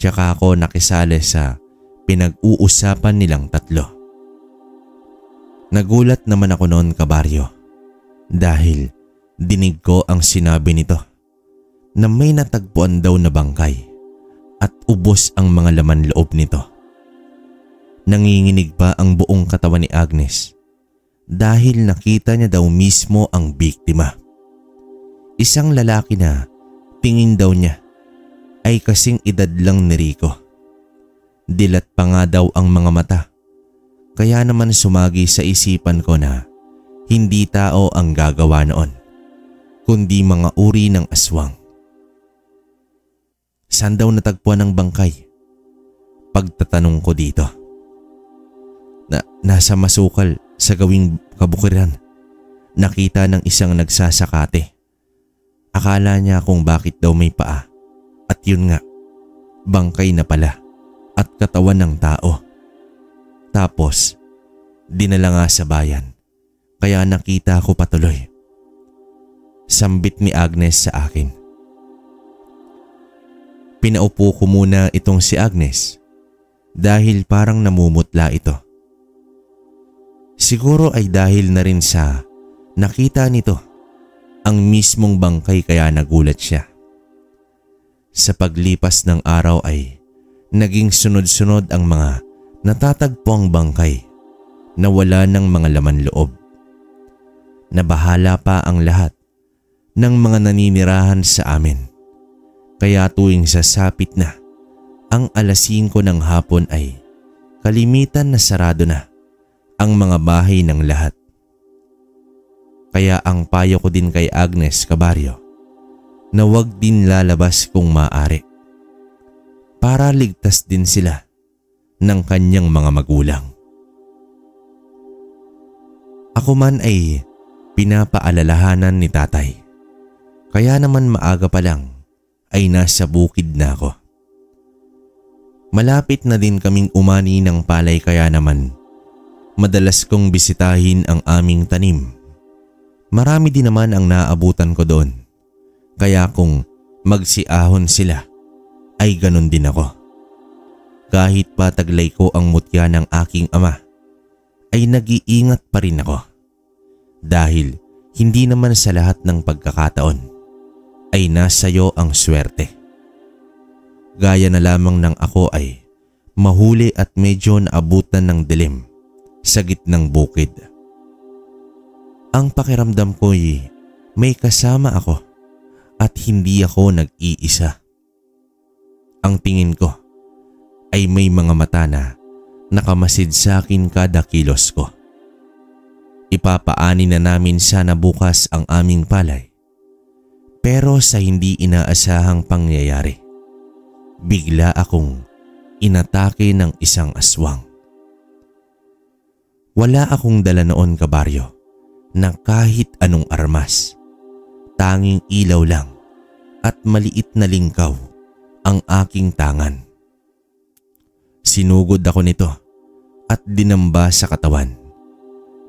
Tsaka ako nakisali sa pinag-uusapan nilang tatlo. Nagulat naman ako noon, kabaryo, dahil dinig ko ang sinabi nito na may natagpuan daw na bangkay at ubos ang mga laman loob nito. Nanginginig pa ang buong katawan ni Agnes dahil nakita niya daw mismo ang biktima. Isang lalaki na tingin daw niya ay kasing edad lang ni Rico. Dilat pa nga daw ang mga mata, kaya naman sumagi sa isipan ko na hindi tao ang gagawa noon, kundi mga uri ng aswang. Saan daw natagpuan ang bangkay? Pagtatanong ko dito. Nasa masukal sa gawing kabukiran. Nakita ng isang nagsasakate. Akala niya kung bakit daw may paa. At yun nga, bangkay na pala at katawan ng tao. Tapos, dinala nga sa bayan. Kaya nakita ko patuloy. Sambit ni Agnes sa akin. Pinaupo ko muna itong si Agnes dahil parang namumutla ito. Siguro ay dahil na rin sa nakita nito ang mismong bangkay kaya nagulat siya. Sa paglipas ng araw ay naging sunod-sunod ang mga natatagpuang bangkay na wala ng mga laman loob. Nabahala pa ang lahat ng mga naninirahan sa amin. Kaya tuwing sasapit na ang 5:00 ng hapon ay kalimitan na sarado na ang mga bahay ng lahat. Kaya ang payo ko din kay Agnes, kabaryo, na wag din lalabas kung maaari para ligtas din sila ng kanyang mga magulang. Ako man ay pinapaalalahanan ni tatay. Kaya naman maaga pa lang ay nasa bukid na ako. Malapit na din kaming umani ng palay kaya naman madalas kong bisitahin ang aming tanim. Marami din naman ang naabutan ko doon. Kaya kung magsiahon sila ay ganun din ako. Kahit pa taglay ko ang mutya ng aking ama ay nag-iingat pa rin ako. Dahil hindi naman sa lahat ng pagkakataon ay nasayo ang swerte. Gaya na lamang ng ako ay mahuli at medyo naabutan ng dilim sa gitnang bukid. Ang pakiramdam ko'y may kasama ako at hindi ako nag-iisa. Ang tingin ko ay may mga mata na nakamasid sa akin kada kilos ko. Ipapaani na namin sana bukas ang aming palay. Pero sa hindi inaasahang pangyayari, bigla akong inatake ng isang aswang. Wala akong dala noon, kabaryo, na kahit anong armas. Tanging ilaw lang at maliit na lingkaw ang aking tangan. Sinugod ako nito at dinamba sa katawan.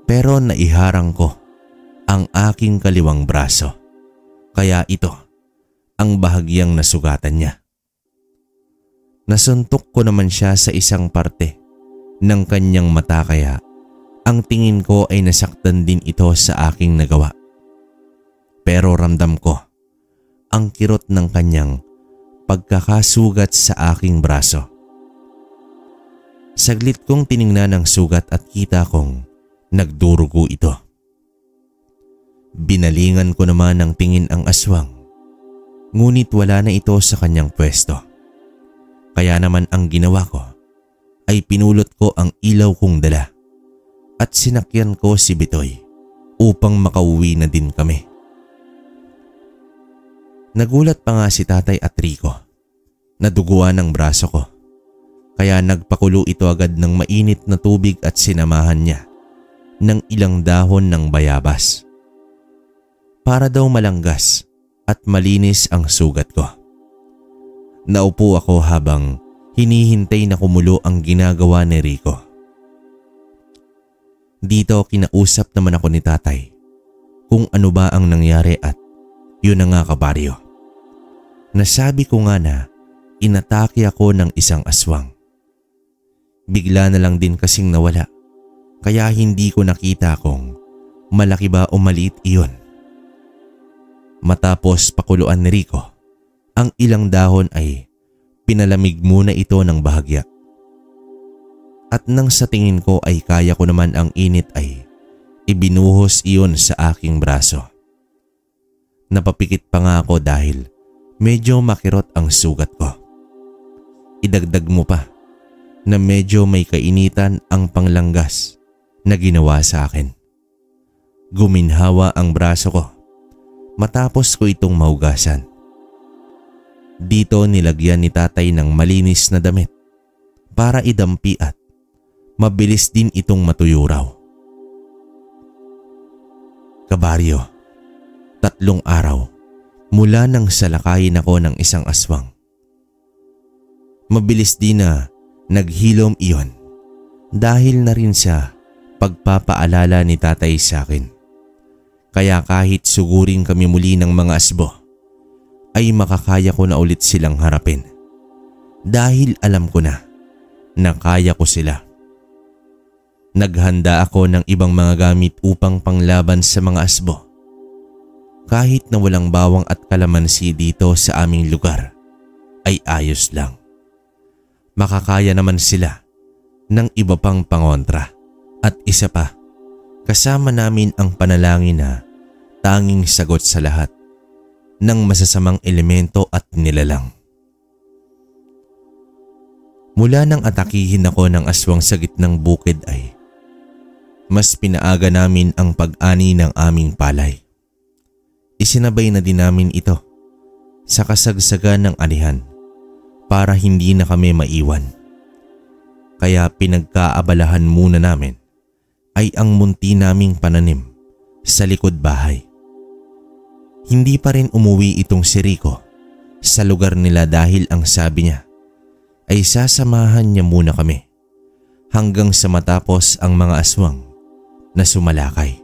Pero naiharang ko ang aking kaliwang braso. Kaya ito ang bahagyang nasugatan niya. Nasuntok ko naman siya sa isang parte ng kanyang mata kaya ang tingin ko ay nasaktan din ito sa aking nagawa. Pero ramdam ko ang kirot ng kanyang pagkakasugat sa aking braso. Saglit kong tiningnan ang sugat at kita kong nagdurugo ito. Binalingan ko naman ng tingin ang aswang, ngunit wala na ito sa kanyang pwesto. Kaya naman ang ginawa ko ay pinulot ko ang ilaw kong dala at sinakyan ko si Bitoy upang makauwi na din kami. Nagulat pa nga si Tatay at Rico. Naduguan ang braso ko. Kaya nagpakulo ito agad ng mainit na tubig at sinamahan niya ng ilang dahon ng bayabas. Para daw malanggas at malinis ang sugat ko. Naupo ako habang hinihintay na kumulo ang ginagawa ni Rico. Dito kinausap naman ako ni Tatay kung ano ba ang nangyari at yun na nga, kabaryo. Nasabi ko nga na inatake ako ng isang aswang. Bigla na lang din kasing nawala kaya hindi ko nakita kung malaki ba o maliit iyon. Matapos pakuluan ni Rico, ang ilang dahon ay pinalamig muna ito ng bahagya. At nang sa tingin ko ay kaya ko naman ang init ay ibinuhos iyon sa aking braso. Napapikit pa nga ako dahil medyo makirot ang sugat ko. Idagdag mo pa na medyo may kainitan ang panglanggas na ginawa sa akin. Guminhawa ang braso ko matapos ko itong mahugasan. Dito nilagyan ni Tatay ng malinis na damit para idampi at mabilis din itong matuyo raw. Kabaryo, 3 araw mula nang salakayin ako ng isang aswang. Mabilis din na naghilom iyon dahil na rin sa pagpapaalala ni Tatay sa akin. Kaya kahit sugurin kami muli ng mga asbo, ay makakaya ko na ulit silang harapin. Dahil alam ko na kaya ko sila. Naghanda ako ng ibang mga gamit upang panglaban sa mga asbo. Kahit na walang bawang at kalamansi dito sa aming lugar, ay ayos lang. Makakaya naman sila ng iba pang pangontra At isa pa, kasama namin ang panalangin na tanging sagot sa lahat ng masasamang elemento at nilalang. Mula nang atakihin ako ng aswang sa gitnang bukid ay mas pinaaga namin ang pag-ani ng aming palay. Isinabay na din namin ito sa kasagsagan ng anihan para hindi na kami maiwan. Kaya pinagkaabalahan muna namin ay ang munti naming pananim sa likod bahay. Hindi pa rin umuwi itong si Rico sa lugar nila dahil ang sabi niya ay sasamahan niya muna kami hanggang sa matapos ang mga aswang na sumalakay.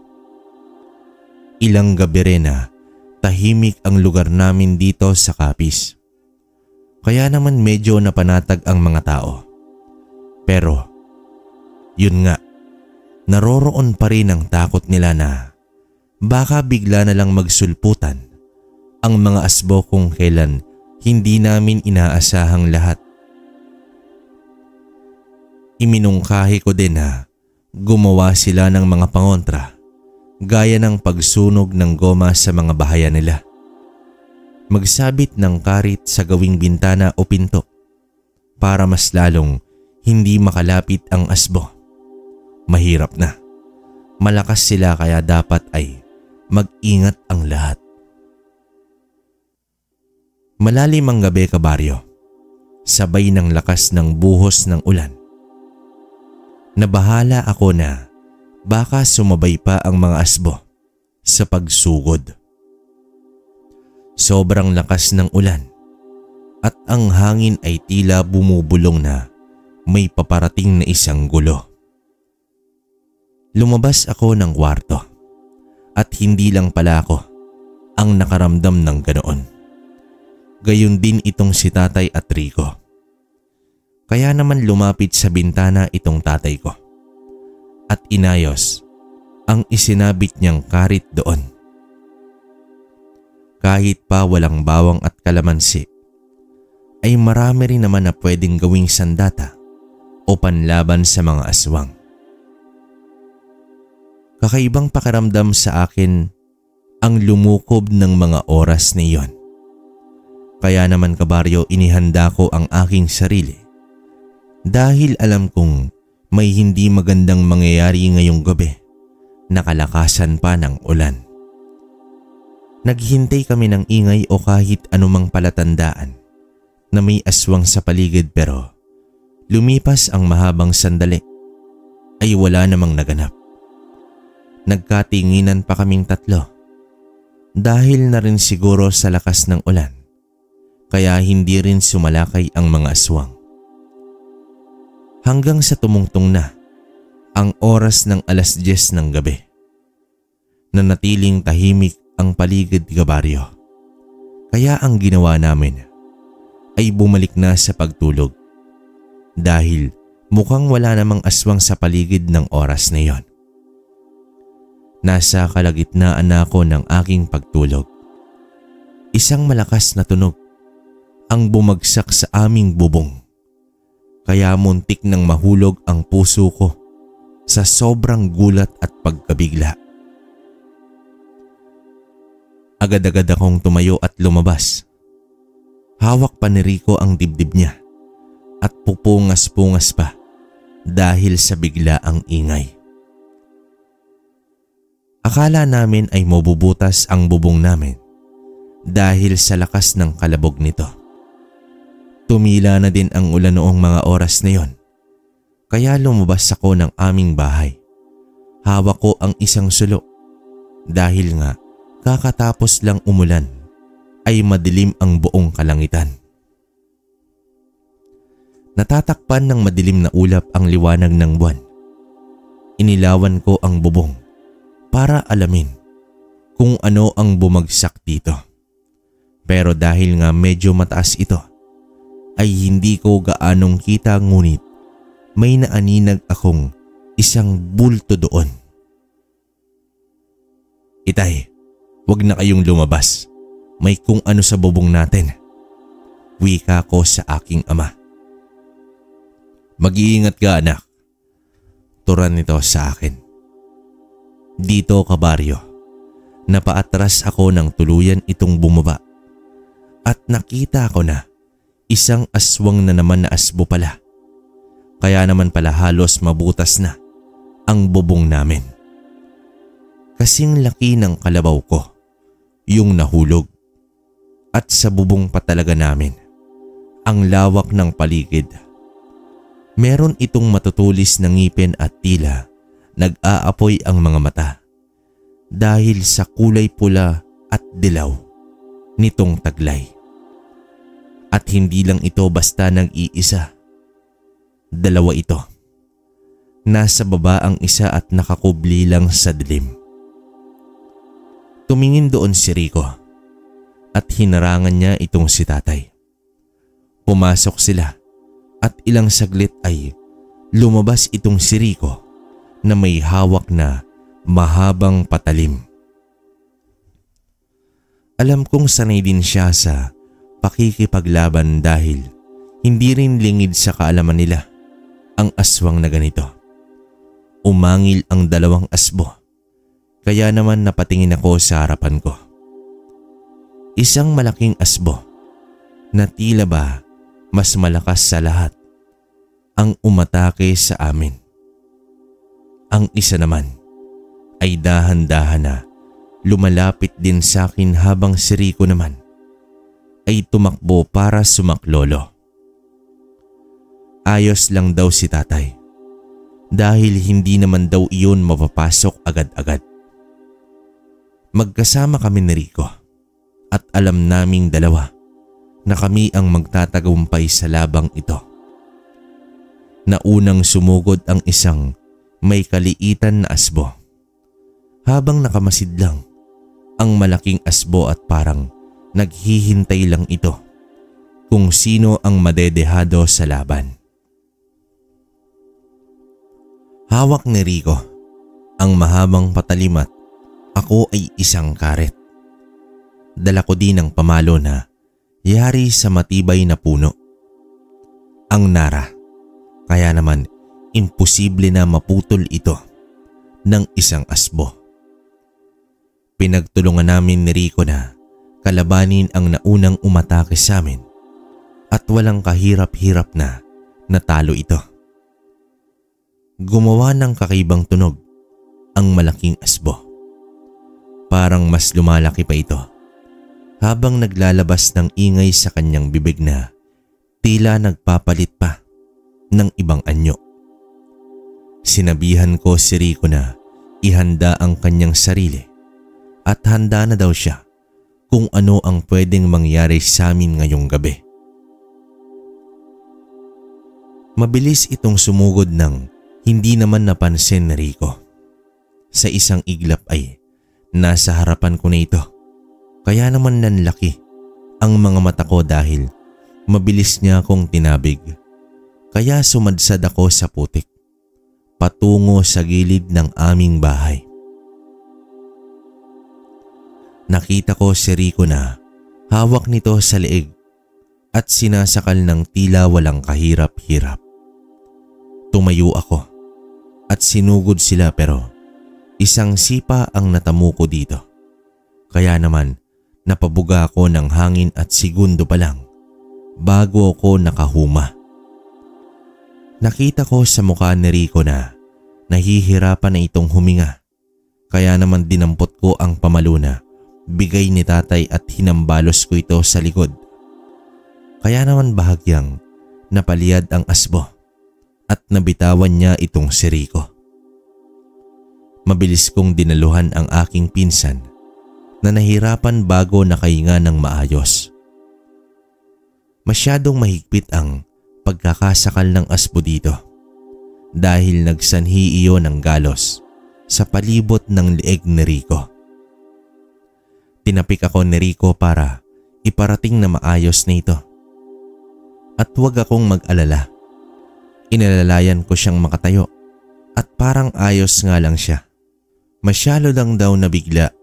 Ilang gabi rin na tahimik ang lugar namin dito sa Capiz. Kaya naman medyo napanatag ang mga tao. Pero yun nga, naroroon pa rin ang takot nila na baka bigla na lang magsulputan ang mga asbo kung kailan hindi namin inaasahang lahat. Iminungkahi ko din na gumawa sila ng mga pangontra gaya ng pagsunog ng goma sa mga bahayan nila. Magsabit ng karit sa gawing bintana o pinto para mas lalong hindi makalapit ang asbo. Mahirap na. Malakas sila kaya dapat ay mag-ingat ang lahat. Malalim ang gabi, kabaryo. Sabay ng lakas ng buhos ng ulan. Nabahala ako na baka sumabay pa ang mga asbo sa pagsugod. Sobrang lakas ng ulan at ang hangin ay tila bumubulong na may paparating na isang gulo. Lumabas ako ng kwarto at hindi lang pala ako ang nakaramdam ng ganoon. Gayon din itong si Tatay at Rico. Kaya naman lumapit sa bintana itong tatay ko at inayos ang isinabit niyang karit doon. Kahit pa walang bawang at kalamansi, ay marami rin naman na pwedeng gawing sandata o panlaban sa mga aswang. Kakaibang pakiramdam sa akin ang lumukob ng mga oras na iyon. Kaya naman, kabaryo, inihanda ko ang aking sarili dahil alam kong may hindi magandang mangyayari ngayong gabi na kalakasan pa ng ulan. Naghintay kami ng ingay o kahit anumang palatandaan na may aswang sa paligid, pero lumipas ang mahabang sandali ay wala namang naganap. Nagkatinginan pa kaming tatlo dahil na rin siguro sa lakas ng ulan kaya hindi rin sumalakay ang mga aswang. Hanggang sa tumungtong na ang oras ng 10:00 ng gabi. Nanatiling tahimik ang paligid, kabaryo. Kaya ang ginawa namin ay bumalik na sa pagtulog dahil mukhang wala namang aswang sa paligid ng oras na iyon. Nasa kalagitnaan na ako ng aking pagtulog. Isang malakas na tunog ang bumagsak sa aming bubong. Kaya muntik nang mahulog ang puso ko sa sobrang gulat at pagkabigla. Agad-agad akong tumayo at lumabas. Hawak pa ni Rico ang dibdib niya at pupungas-pungas pa dahil sa biglaang ingay. Akala namin ay mabubutas ang bubong namin dahil sa lakas ng kalabog nito. Tumila na din ang ulan noong mga oras na yon, kaya lumabas ako ng aming bahay. Hawak ko ang isang sulo dahil nga kakatapos lang umulan ay madilim ang buong kalangitan. Natatakpan ng madilim na ulap ang liwanag ng buwan. Inilawan ko ang bubong para alamin kung ano ang bumagsak dito. Pero dahil nga medyo mataas ito, ay hindi ko gaanong kita, ngunit may naaninag akong isang bulto doon. "Itay, wag na kayong lumabas. May kung ano sa bubong natin," wika ko sa aking ama. "Mag-iingat ka, anak." gesturan nito sa akin. Dito kabaryo, napaatras ako ng tuluyan itong bumaba at nakita ko na isang aswang na naman na asbo pala. Kaya naman pala halos mabutas na ang bubong namin. Kasing laki ng kalabaw ko yung nahulog at sa bubong pa talaga namin ang lawak ng paligid. Meron itong matutulis na ngipin at tila nag-aapoy ang mga mata dahil sa kulay pula at dilaw nitong taglay. At hindi lang ito basta nag-iisa. Dalawa ito. Nasa baba ang isa at nakakubli lang sa dilim. Tumingin doon si Rico at hinarangan niya itong si tatay. Pumasok sila at ilang saglit ay lumabas itong si Rico na may hawak na mahabang patalim. Alam kong sanay din siya sa pakikipaglaban dahil hindi rin lingid sa kaalaman nila ang aswang na ganito. Umangil ang dalawang asbo, kaya naman napatingin ako sa harapan ko. Isang malaking asbo na tila ba mas malakas sa lahat ang umatake sa amin. Ang isa naman ay dahan-dahan na lumalapit din sa akin habang si Rico naman ay tumakbo para sumaklolo. Ayos lang daw si tatay dahil hindi naman daw iyon mapapasok agad-agad. Magkasama kami ni Rico at alam naming dalawa na kami ang magtatagumpay sa labang ito. Naunang sumugod ang isang may kaliitan na asbo habang nakamasid lang ang malaking asbo at parang naghihintay lang ito kung sino ang madedehado sa laban. Hawak ni Rico ang mahabang patalim at ako ay isang karet. Dala ko din ang pamalo na yari sa matibay na puno. Ang nara, kaya naman imposible na maputol ito ng isang asbo. Pinagtulungan namin ni Rico na kalabanin ang naunang umatake sa amin at walang kahirap-hirap na natalo ito. Gumawa ng kakaibang tunog ang malaking asbo. Parang mas lumalaki pa ito habang naglalabas ng ingay sa kanyang bibig na tila nagpapalit pa ng ibang anyo. Sinabihan ko si Rico na ihanda ang kanyang sarili at handa na daw siya kung ano ang pwedeng mangyari sa amin ngayong gabi. Mabilis itong sumugod ng hindi naman napansin ni Rico. Sa isang iglap ay nasa harapan ko na ito. Kaya naman nanlaki ang mga mata ko dahil mabilis niya akong tinabig. Kaya sumadsad ako sa putik patungo sa gilid ng aming bahay. Nakita ko si Rico na hawak nito sa leeg at sinasakal ng tila walang kahirap-hirap. Tumayo ako at sinugod sila pero isang sipa ang natamo ko dito. Kaya naman napabuga ako ng hangin at segundo pa lang bago ako nakahuma. Nakita ko sa mukha ni Rico na nahihirapan na itong huminga. Kaya naman dinampot ko ang pamalo na bigay ni tatay at hinambalos ko ito sa likod. Kaya naman bahagyang napaliyad ang asbo at nabitawan niya itong si Rico. Mabilis kong dinaluhan ang aking pinsan na nahirapan bago nakahinga ng maayos. Masyadong mahigpit ang pagkakasakal ng asbo dito dahil nagsanhi iyon ng galos sa palibot ng leeg ni Rico. Tinapik ako ni Rico para iparating na maayos na ito. At huwag akong mag-alala. Inalalayan ko siyang makatayo at parang ayos nga lang siya. Masyado lang daw nabigla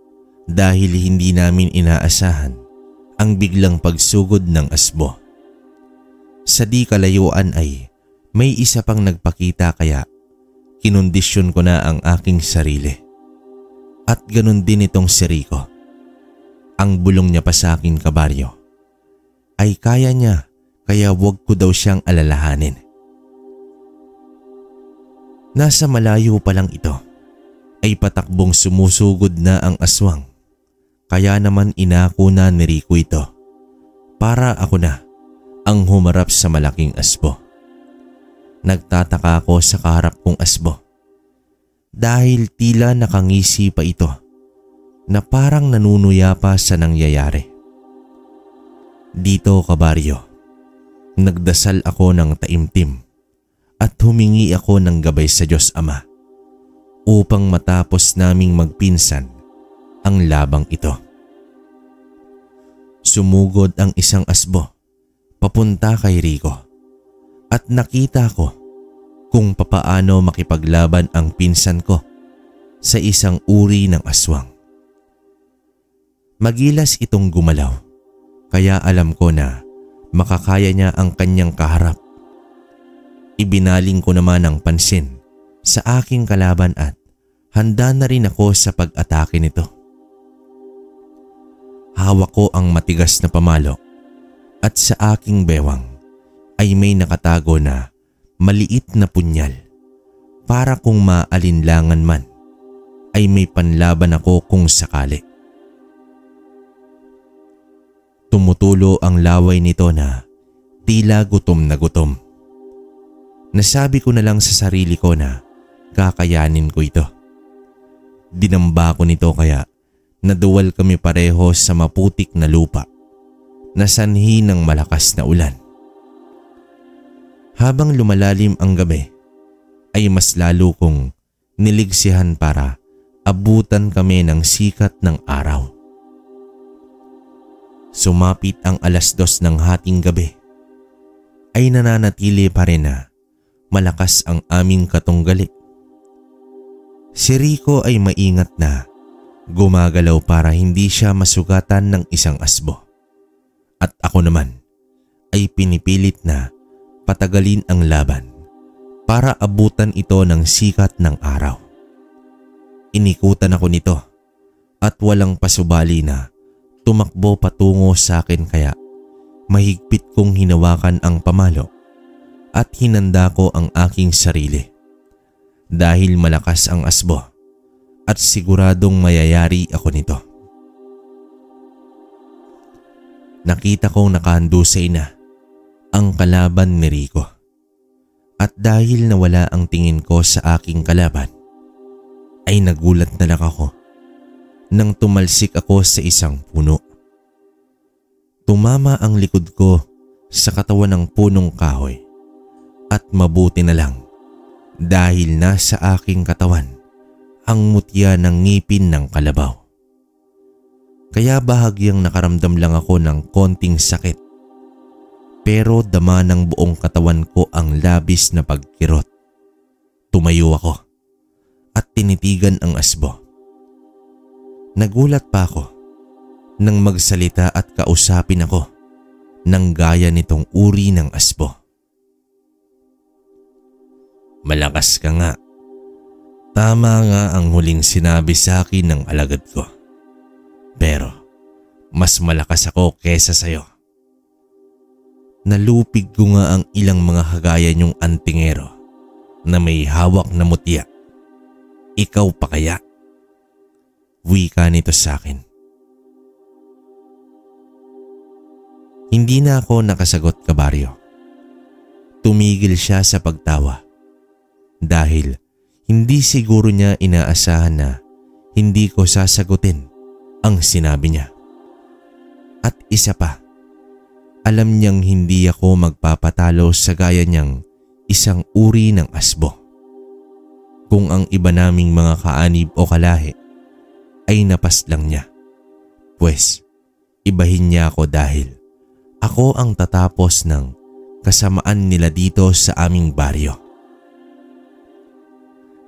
dahil hindi namin inaasahan ang biglang pagsugod ng asbo. Sa di kalayuan ay may isa pang nagpakita kaya kinondisyon ko na ang aking sarili. At ganun din itong si Rico. Ang bulong niya pa sa akin, kabaryo, ay kaya niya, kaya wag ko daw siyang alalahanin. Nasa malayo pa lang ito ay patakbong sumusugod na ang aswang. Kaya naman inako na ni Rico ito para ako na ang humarap sa malaking asbo. Nagtataka ako sa kaharap kong asbo dahil tila nakangisi pa ito na parang nanunuya pa sa nangyayari. Dito, kabaryo, nagdasal ako ng taimtim at humingi ako ng gabay sa Diyos Ama upang matapos naming magpinsan ang labang ito. Sumugod ang isang asbo papunta kay Rico at nakita ko kung papaano makipaglaban ang pinsan ko sa isang uri ng aswang. Magilas itong gumalaw, kaya alam ko na makakaya niya ang kanyang kaharap. Ibinaling ko naman ang pansin sa aking kalaban at handa na rin ako sa pag-atake nito. Hawak ko ang matigas na pamalo at sa aking bewang ay may nakatago na maliit na punyal para kung maalinlangan man ay may panlaban ako kung sakali. Tumutulo ang laway nito na tila gutom na gutom. Nasabi ko na lang sa sarili ko na kakayanin ko ito. Dinamba ko nito kaya naduwal kami pareho sa maputik na lupa na sanhi ng malakas na ulan. Habang lumalalim ang gabi ay mas lalo kong niligsihan para abutan kami ng sikat ng araw. Sumapit ang 2:00 ng hating gabi ay nananatili pa rin na malakas ang aming katunggali. Si Rico ay maingat na gumagalaw para hindi siya masugatan ng isang asbo. At ako naman ay pinipilit na patagalin ang laban para abutan ito ng sikat ng araw. Inikutan ako nito at walang pasubali na tumakbo patungo sa akin kaya mahigpit kong hinawakan ang pamalo at hinanda ko ang aking sarili. Dahil malakas ang asbo at siguradong mayayari ako nito. Nakita kong nakahandusay na ang kalaban ni Rico. At dahil nawala ang tingin ko sa aking kalaban, ay nagulat na lang ako nang tumalsik ako sa isang puno. Tumama ang likod ko sa katawan ng punong kahoy at mabuti na lang dahil nasa aking katawan ang mutya ng ngipin ng kalabaw. Kaya bahagyang nakaramdam lang ako ng konting sakit. Pero dama ng buong katawan ko ang labis na pagkirot. Tumayo ako at tinitigan ang asbo. Nagulat pa ako nang magsalita at kausapin ako ng gaya nitong uri ng asbo. Malakas ka nga. Tama nga ang huling sinabi sa akin ng alagad ko. Pero mas malakas ako kesa sayo. Nalupig ko nga ang ilang mga kagaya niyong antingero na may hawak na mutya. Ikaw pa kaya? Wika nito sa akin. Hindi na ako nakasagot, kabaryo. Tumigil siya sa pagtawa dahil hindi siguro niya inaasahan na hindi ko sasagutin ang sinabi niya. At isa pa, alam niyang hindi ako magpapatalo sa gaya niyang isang uri ng asbo. Kung ang iba naming mga kaanib o kalahi ay napaslang niya, pues ibahin niya ako dahil ako ang tatapos ng kasamaan nila dito sa aming baryo.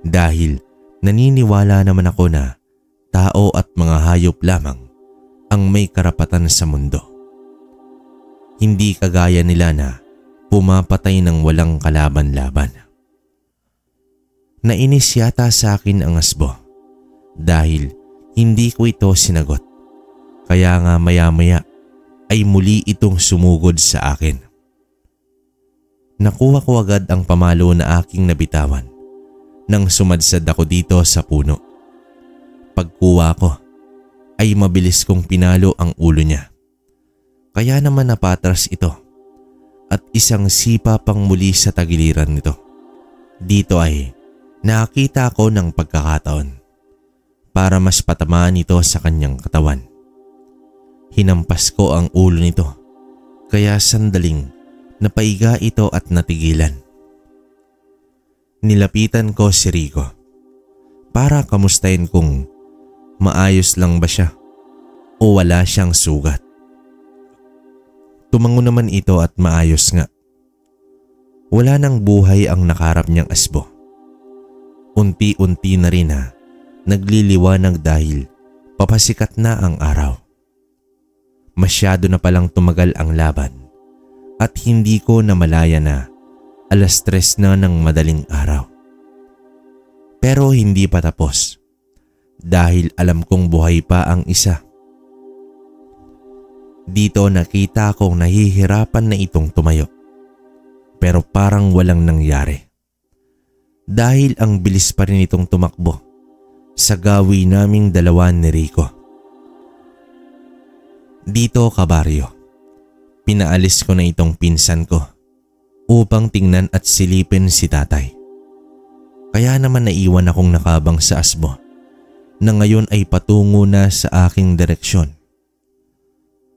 Dahil naniniwala naman ako na tao at mga hayop lamang ang may karapatan sa mundo. Hindi kagaya nila na pumapatay ng walang kalaban-laban. Nainis yata sa akin ang asbo dahil hindi ko ito sinagot. Kaya nga maya-maya ay muli itong sumugod sa akin. Nakuha ko agad ang pamalo na aking nabitawan nang sumadsad ako dito sa puno. Pagkuha ko ay mabilis kong pinalo ang ulo niya. Kaya naman napatras ito at isang sipa pang muli sa tagiliran nito. Dito ay nakita ko ng pagkakataon para mas patamaan ito sa kanyang katawan. Hinampas ko ang ulo nito kaya sandaling napaiga ito at natigilan. Nilapitan ko si Rico para kamustahin kung maayos lang ba siya o wala siyang sugat. Tumango naman ito at maayos nga. Wala nang buhay ang nakaharap niyang asbo. Unti-unti na rin nagliliwanag dahil papasikat na ang araw. Masyado na palang tumagal ang laban at hindi ko namalaya na 3:00 na ng madaling araw. Pero hindi pa tapos dahil alam kong buhay pa ang isa. Dito nakita kong nahihirapan na itong tumayo pero parang walang nangyari dahil ang bilis pa rin itong tumakbo sa gawi naming dalawa ni Rico. Dito kabaryo, pinaalis ko na itong pinsan ko upang tingnan at silipin si tatay. Kaya naman naiwan akong nakabang sa asbo na ngayon ay patungo na sa aking direksyon.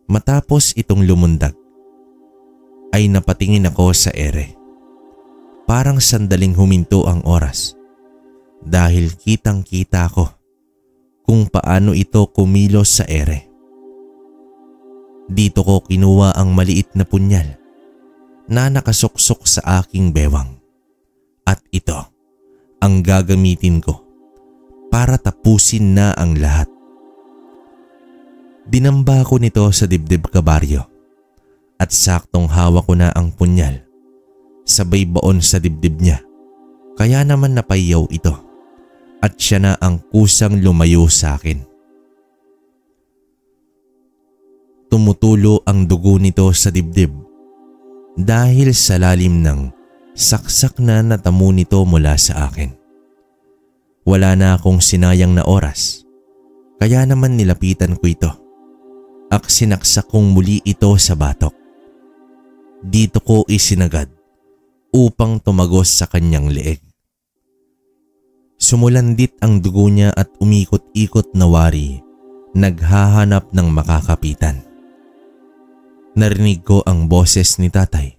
Matapos itong lumundag ay napatingin ako sa ere. Parang sandaling huminto ang oras dahil kitang-kita ko kung paano ito kumilos sa ere. Dito ko kinuha ang maliit na punyal na nakasuksok sa aking bewang at ito ang gagamitin ko para tapusin na ang lahat. Dinamba ko nito sa dibdib kabaryo at saktong hawak ko na ang punyal. Sabay baon sa dibdib niya. Kaya naman napayaw ito at siya na ang kusang lumayo sa akin. Tumutulo ang dugo nito sa dibdib dahil sa lalim ng saksak na natamo nito mula sa akin. Wala na akong sinayang na oras kaya naman nilapitan ko ito at sinaksak kong muli ito sa batok. Dito ko isinagad upang tumagos sa kanyang leeg. Sumulandit ang dugo niya at umikot-ikot na wari, naghahanap ng makakapitan. Narinig ko ang boses ni tatay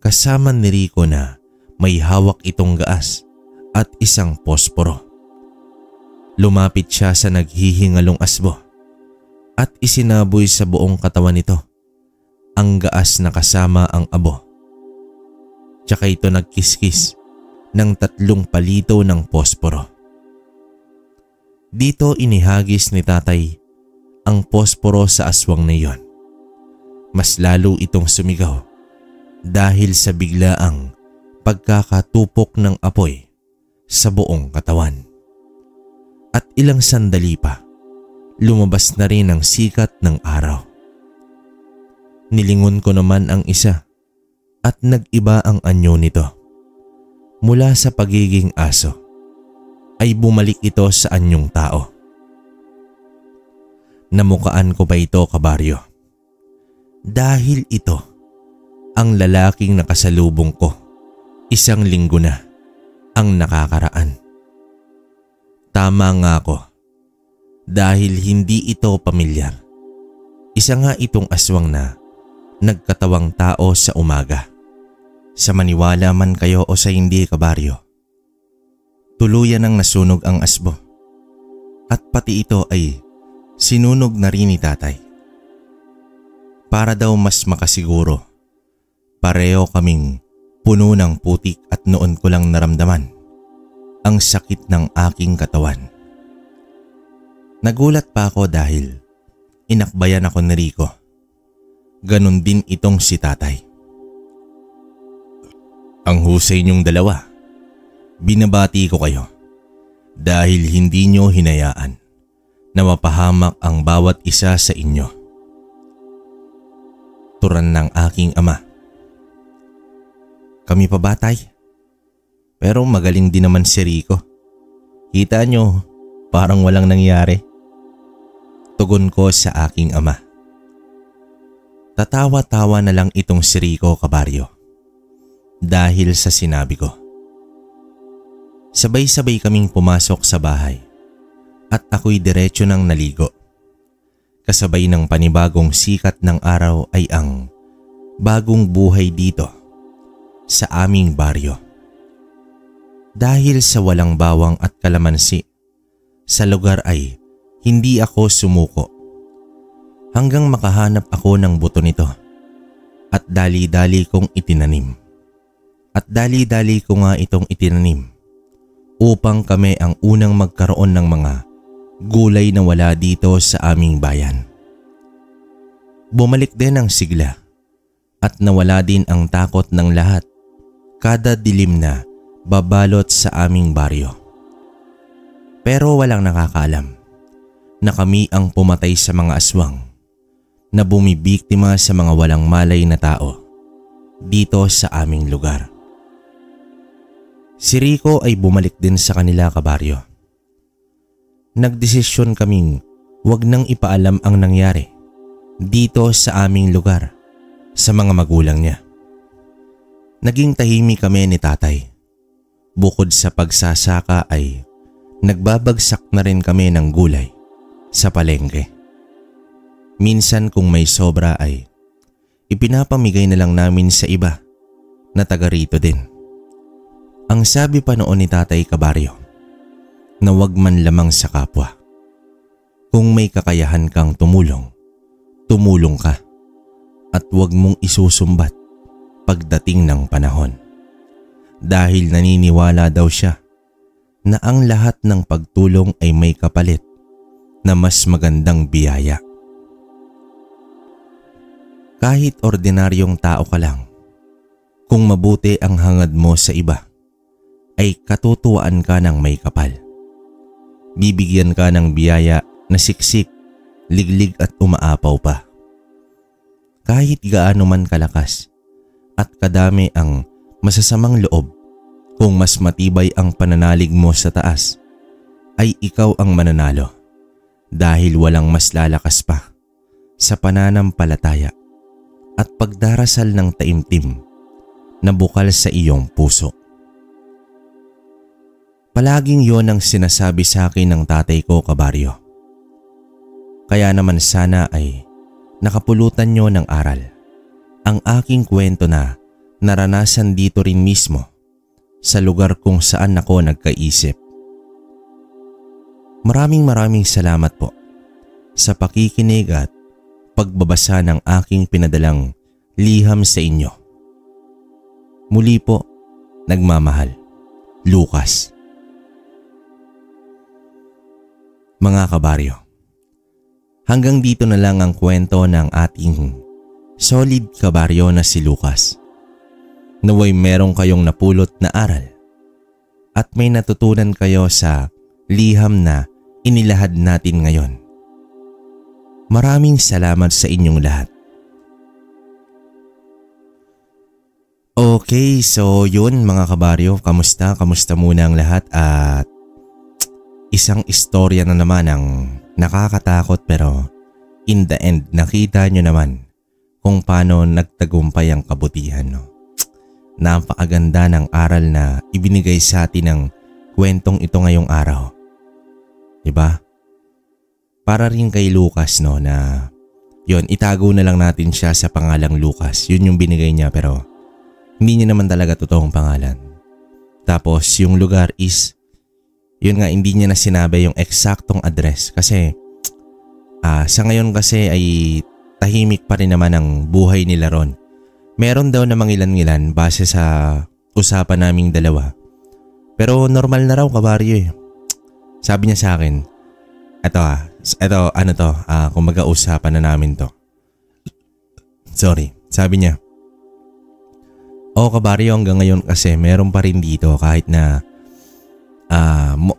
kasama ni Rico na may hawak itong gaas at isang posporo. Lumapit siya sa naghihingalong asbo at isinaboy sa buong katawan nito ang gaas na kasama ang abo. Tsaka ito nagkiskis ng 3 palito ng posporo. Dito inihagis ni tatay ang posporo sa aswang na iyon. Mas lalo itong sumigaw dahil sa biglaang pagkakatupok ng apoy sa buong katawan. At ilang sandali pa, lumabas na rin ang sikat ng araw. Nilingon ko naman ang isa at nag-iba ang anyo nito. Mula sa pagiging aso ay bumalik ito sa anyong tao. Namukaan ko pa ito kabaryo dahil ito ang lalaking nakasalubong ko 1 linggo na ang nakakaraan. Tama nga ako dahil hindi ito pamilyar. Isa nga itong aswang na nagkatawang tao sa umaga. Sa maniwala man kayo o sa hindi kabaryo, tuluyan ang nasunog ang asbo at pati ito ay sinunog na rin ni tatay. Para daw mas makasiguro, pareho kaming puno ng putik at noon ko lang naramdaman ang sakit ng aking katawan. Nagulat pa ako dahil inakbayan ako ni Rico. Ganon din itong si tatay. Ang husay niyong dalawa. Binabati ko kayo dahil hindi nyo hinayaan na mapahamak ang bawat isa sa inyo. Turan ng aking ama. Kami pa ba, tay? Pero magaling din naman si Rico. Kita nyo, parang walang nangyari. Tugon ko sa aking ama. Tatawa-tawa na lang itong si Rico, kabaryo. Dahil sa sinabi ko. Sabay-sabay kaming pumasok sa bahay at ako'y diretso nang naligo. Kasabay ng panibagong sikat ng araw ay ang bagong buhay dito sa aming baryo. Dahil sa walang bawang at kalamansi, sa lugar ay hindi ako sumuko. Hanggang makahanap ako ng buto nito at dali-dali kong itinanim. At dali-dali ko nga itong itinanim upang kami ang unang magkaroon ng mga gulay na wala dito sa aming bayan. Bumalik din ang sigla at nawala din ang takot ng lahat kada dilim na babalot sa aming baryo. Pero walang nakakaalam na kami ang pumatay sa mga aswang na bumibiktima sa mga walang malay na tao dito sa aming lugar. Si Rico ay bumalik din sa kanila, kabaryo. Nagdesisyon kaming wag nang ipaalam ang nangyari dito sa aming lugar sa mga magulang niya. Naging tahimik kami ni tatay. Bukod sa pagsasaka ay nagbabagsak na rin kami ng gulay sa palengke. Minsan kung may sobra ay ipinapamigay na lang namin sa iba na taga rito din. Ang sabi pa noon ni tatay, kabaryo, na wag man lamang sa kapwa. Kung may kakayahan kang tumulong, tumulong ka at wag mong isusumbat pagdating ng panahon. Dahil naniniwala daw siya na ang lahat ng pagtulong ay may kapalit na mas magandang biyaya. Kahit ordinaryong tao ka lang, kung mabuti ang hangad mo sa iba, ay katutuwaan ka ng may kapal. Bibigyan ka ng biyaya na siksik, liglig at umaapaw pa. Kahit gaano man kalakas at kadami ang masasamang loob, kung mas matibay ang pananalig mo sa taas, ay ikaw ang mananalo dahil walang mas lalakas pa sa pananampalataya at pagdarasal ng taimtim na bukal sa iyong puso. Palaging yon ang sinasabi sa akin ng tatay ko, kabaryo. Kaya naman sana ay nakapulutan nyo ng aral ang aking kwento na naranasan dito rin mismo sa lugar kung saan ako nagkaisip. Maraming salamat po sa pakikinig at pagbabasa ng aking pinadalang liham sa inyo. Muli po, nagmamahal, Lucas. Mga kabaryo, hanggang dito na lang ang kwento ng ating solid kabaryo na si Lucas. Naway merong kayong napulot na aral at may natutunan kayo sa liham na inilahad natin ngayon. Maraming salamat sa inyong lahat. Okay, so yun mga kabaryo, kamusta muna ang lahat at isang istorya na naman ang nakakatakot pero in the end nakita nyo naman kung paano nagtagumpay ang kabutihan. No? Napakaganda ng aral na ibinigay sa atin ng kwentong ito ngayong araw. Diba? Para rin kay Lucas, no, na yun, itago na lang natin siya sa pangalang Lucas. Yun yung binigay niya pero hindi niya naman talaga totoong pangalan. Tapos yung lugar is, yun nga, hindi niya na sinabi yung eksaktong address kasi sa ngayon kasi ay tahimik pa rin naman ang buhay nila ron. Meron daw na mangilan-ngilan base sa usapan naming dalawa. Pero normal na raw, kabaryo eh. Sabi niya sa akin, kung mag-ausapan na namin to. Sorry, sabi niya, kabaryo, hanggang ngayon kasi meron pa rin dito kahit na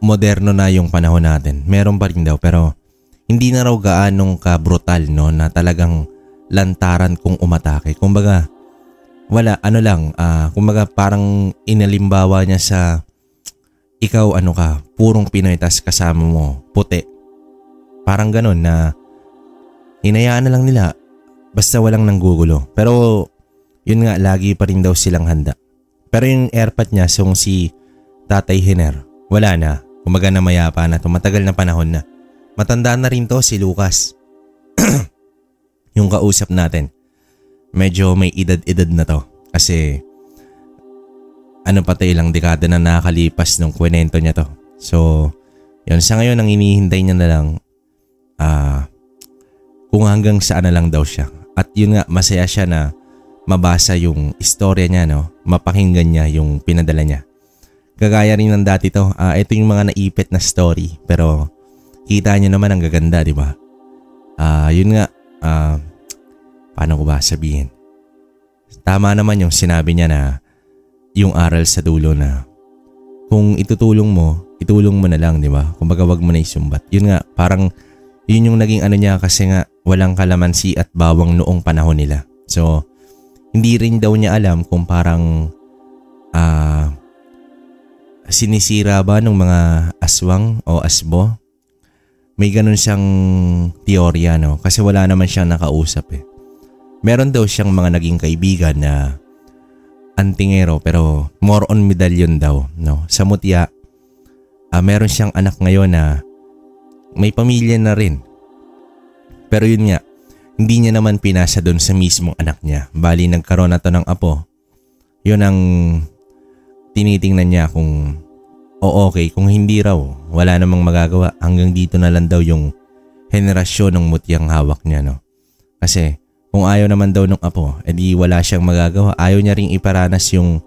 moderno na yung panahon natin. Meron pa rin daw pero hindi na raw gaanong ka-brutal no na talagang lantaran kung umatake. Kumbaga wala kumbaga parang inalimbawa niya sa ikaw purong Pinoy tas kasama mo puti. Parang ganun na hinayaan na lang nila basta walang nanggugulo. Pero yun nga, lagi pa rin daw silang handa. Pero yung airpot niya, si Tatay Hiner, wala na. Kumaga na mayapa na to. Matagal na panahon na. Matanda na rin to si Lucas. Yung kausap natin. Medyo may edad-edad na to. Kasi ilang dekada na nakakalipas nung kwento niya to. So, yun. Sa ngayon, ang inihintay niya na lang kung hanggang saan na lang daw siya. At yun nga, masaya siya na mabasa yung istorya niya, no? Mapakinggan niya yung pinadala niya. Kagaya rin ng dati to. Ito yung mga naipit na story. Pero kita niyo naman ang gaganda, di ba? Yun nga, paano ko ba sabihin? Tama naman yung sinabi niya na yung aral sa dulo na kung itulong mo na lang, di ba? Kumbaga wag mo na isumbat. Yun nga, parang yun yung naging niya kasi nga walang kalamansi at bawang noong panahon nila. So, hindi rin daw niya alam kung parang sinisira ba ng mga aswang o asbo. May ganun siyang teorya, no? Kasi wala naman siyang nakausap eh. Meron daw siyang mga naging kaibigan na antingero pero more on medallion daw, no? Sa Mutya, meron siyang anak ngayon na may pamilya na rin. Pero yun nga, hindi niya naman pinasa doon sa mismong anak niya. Bali nagkaroon na to ng apo. Yun ang tinitingnan niya kung okay. Kung hindi raw, wala namang magagawa. Hanggang dito na lang daw yung henerasyon ng Mutyang hawak niya, no? Kasi kung ayaw naman daw ng apo, edi wala siyang magagawa. Ayaw niya ring iparanas yung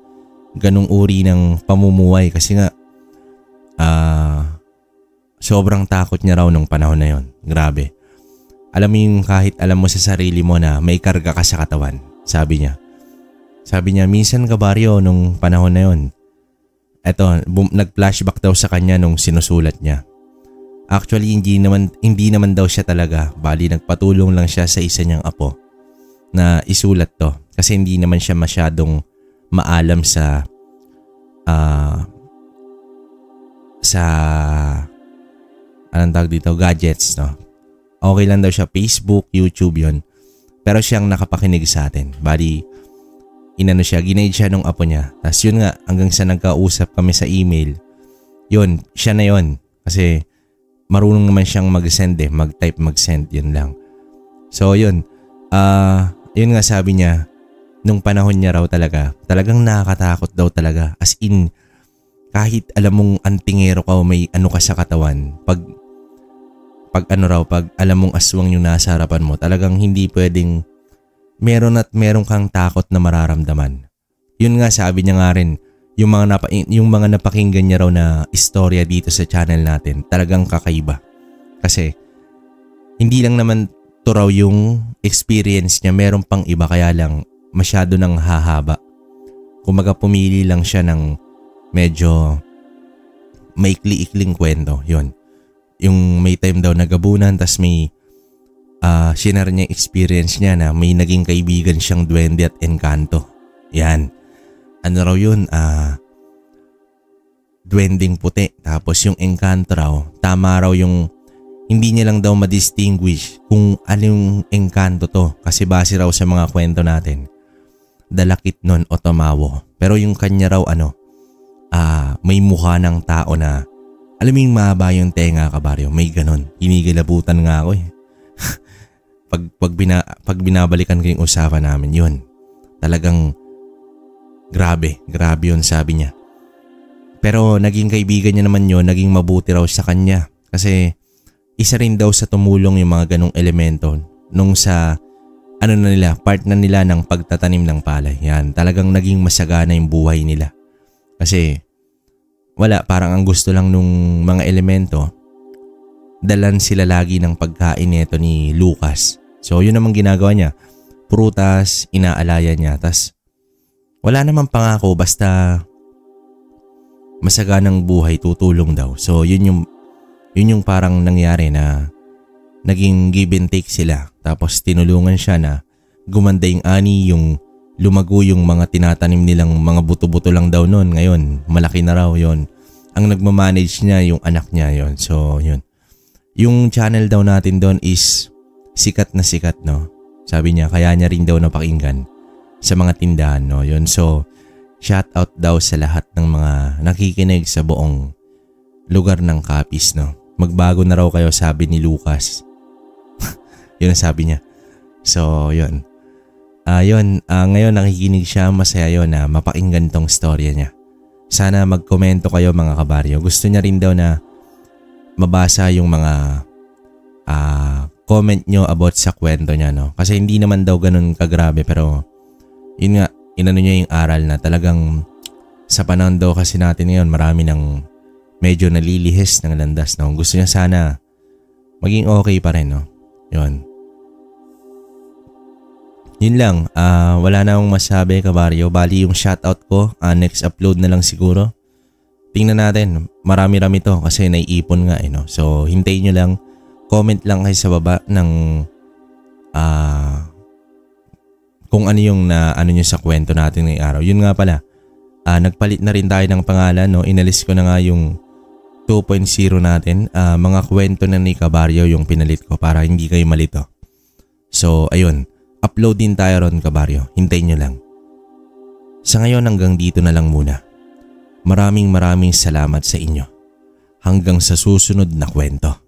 ganung uri ng pamumuhay kasi nga sobrang takot niya raw nung panahon na yon. Grabe. Alam mo yung kahit alam mo sa sarili mo na may karga ka sa katawan, sabi niya. Sabi niya, minsan kabaryo nung panahon na yon. Eto, nag-flashback daw sa kanya nung sinusulat niya. Actually, hindi naman daw siya talaga. Bali, nagpatulong lang siya sa isa niyang apo na isulat to. Kasi hindi naman siya masyadong maalam sa anong tawag dito, gadgets, no? Okay lang daw siya, Facebook, YouTube yon. Pero siyang nakapakinig sa atin. Bali, ginaid siya nung apo niya. Tapos yun nga, hanggang sa nagkausap kami sa email, yun, siya na yun. Kasi marunong naman siyang mag-send mag-type, mag-send, yun lang. So yun, yun nga sabi niya, nung panahon niya raw talagang nakakatakot daw talaga. As in, kahit alam mong antingero ka o may ka sa katawan, pag alam mong aswang yung nasa harapan mo, talagang hindi pwedeng meron kang takot na mararamdaman. Yun nga sabi niya nga rin, yung mga napakinggan niya raw na istorya dito sa channel natin, talagang kakaiba. Kasi hindi lang naman to raw yung experience niya, meron pang iba kaya lang masyado nang hahaba. Kumaga pumili lang siya ng medyo maikli-ikling kwento. Yun. Yung may time daw nagabunan, tas may shinare niya experience niya na may naging kaibigan siyang duwende at engkanto. Yan. Ano raw yun? Duwending puti. Tapos yung engkanto raw, tama raw yung hindi niya lang daw ma-distinguish kung anong engkanto to. Kasi base raw sa mga kwento natin, dalakit nun o tumawo. Pero yung kanya raw may mukha ng tao na alam mo yung mahaba yung tenga, kabaryo. May ganon. Hinigilabutan nga ako eh. pag binabalikan ko yung usapan namin, yun. Talagang grabe yun, sabi niya. Pero naging kaibigan niya naman yun, naging mabuti raw sa kanya. Kasi isa rin daw sa tumulong yung mga ganong elemento nung sa part na nila ng pagtatanim ng palay. Yan, talagang naging masagana yung buhay nila. Kasi parang ang gusto lang nung mga elemento, dalan sila lagi ng pagkain nito ni Lucas. So yun namang ginagawa niya. Prutas, inaalaya niya. Tas wala namang pangako basta masaganang buhay, tutulong daw. So yun yung parang nangyari na naging give and take sila. Tapos tinulungan siya na gumanda yung ani, yung lumago yung mga tinatanim nilang mga buto-buto lang daw noon. Ngayon, malaki na raw yon. Ang nagmamanage niya yung anak niya yon. So yun. Yung channel daw natin doon is sikat na sikat, no? Sabi niya, kaya niya rin daw napakinggan sa mga tindahan, no? Yun. So, shout out daw sa lahat ng mga nakikinig sa buong lugar ng Capiz, no? Magbago na raw kayo, sabi ni Lucas. Yun ang sabi niya. So, yun. Ngayon nakikinig siya, masaya yun na mapakinggan tong storya niya. Sana magkomento kayo mga kabaryo. Gusto niya rin daw na mabasa yung mga comment nyo about sa kwento niya, no? Kasi hindi naman daw ganun kagrabe, pero yun nga, inano niya yung aral na talagang sa panahon daw kasi natin ngayon marami ng medyo nalilihis ng landas, no? Gusto niya sana maging okay pa rin, no? Yun. Yun lang, wala na akong masabi kabaryo. Bali yung shoutout ko, next upload na lang siguro. Tingnan natin, marami-rami to kasi naiipon nga, no? So hintayin nyo lang, comment lang kayo sa baba ng kung ano yung ano nyo sa kwento natin ngayong araw. Yun nga pala, nagpalit na rin tayo ng pangalan, no? Inalis ko na nga yung 2.0 natin. Mga kwento na ni Kabaryo yung pinalit ko para hindi kayo malito. So ayun, upload din tayo ron Kabaryo. Hintayin nyo lang. Sa ngayon hanggang dito na lang muna. Maraming salamat sa inyo. Hanggang sa susunod na kwento.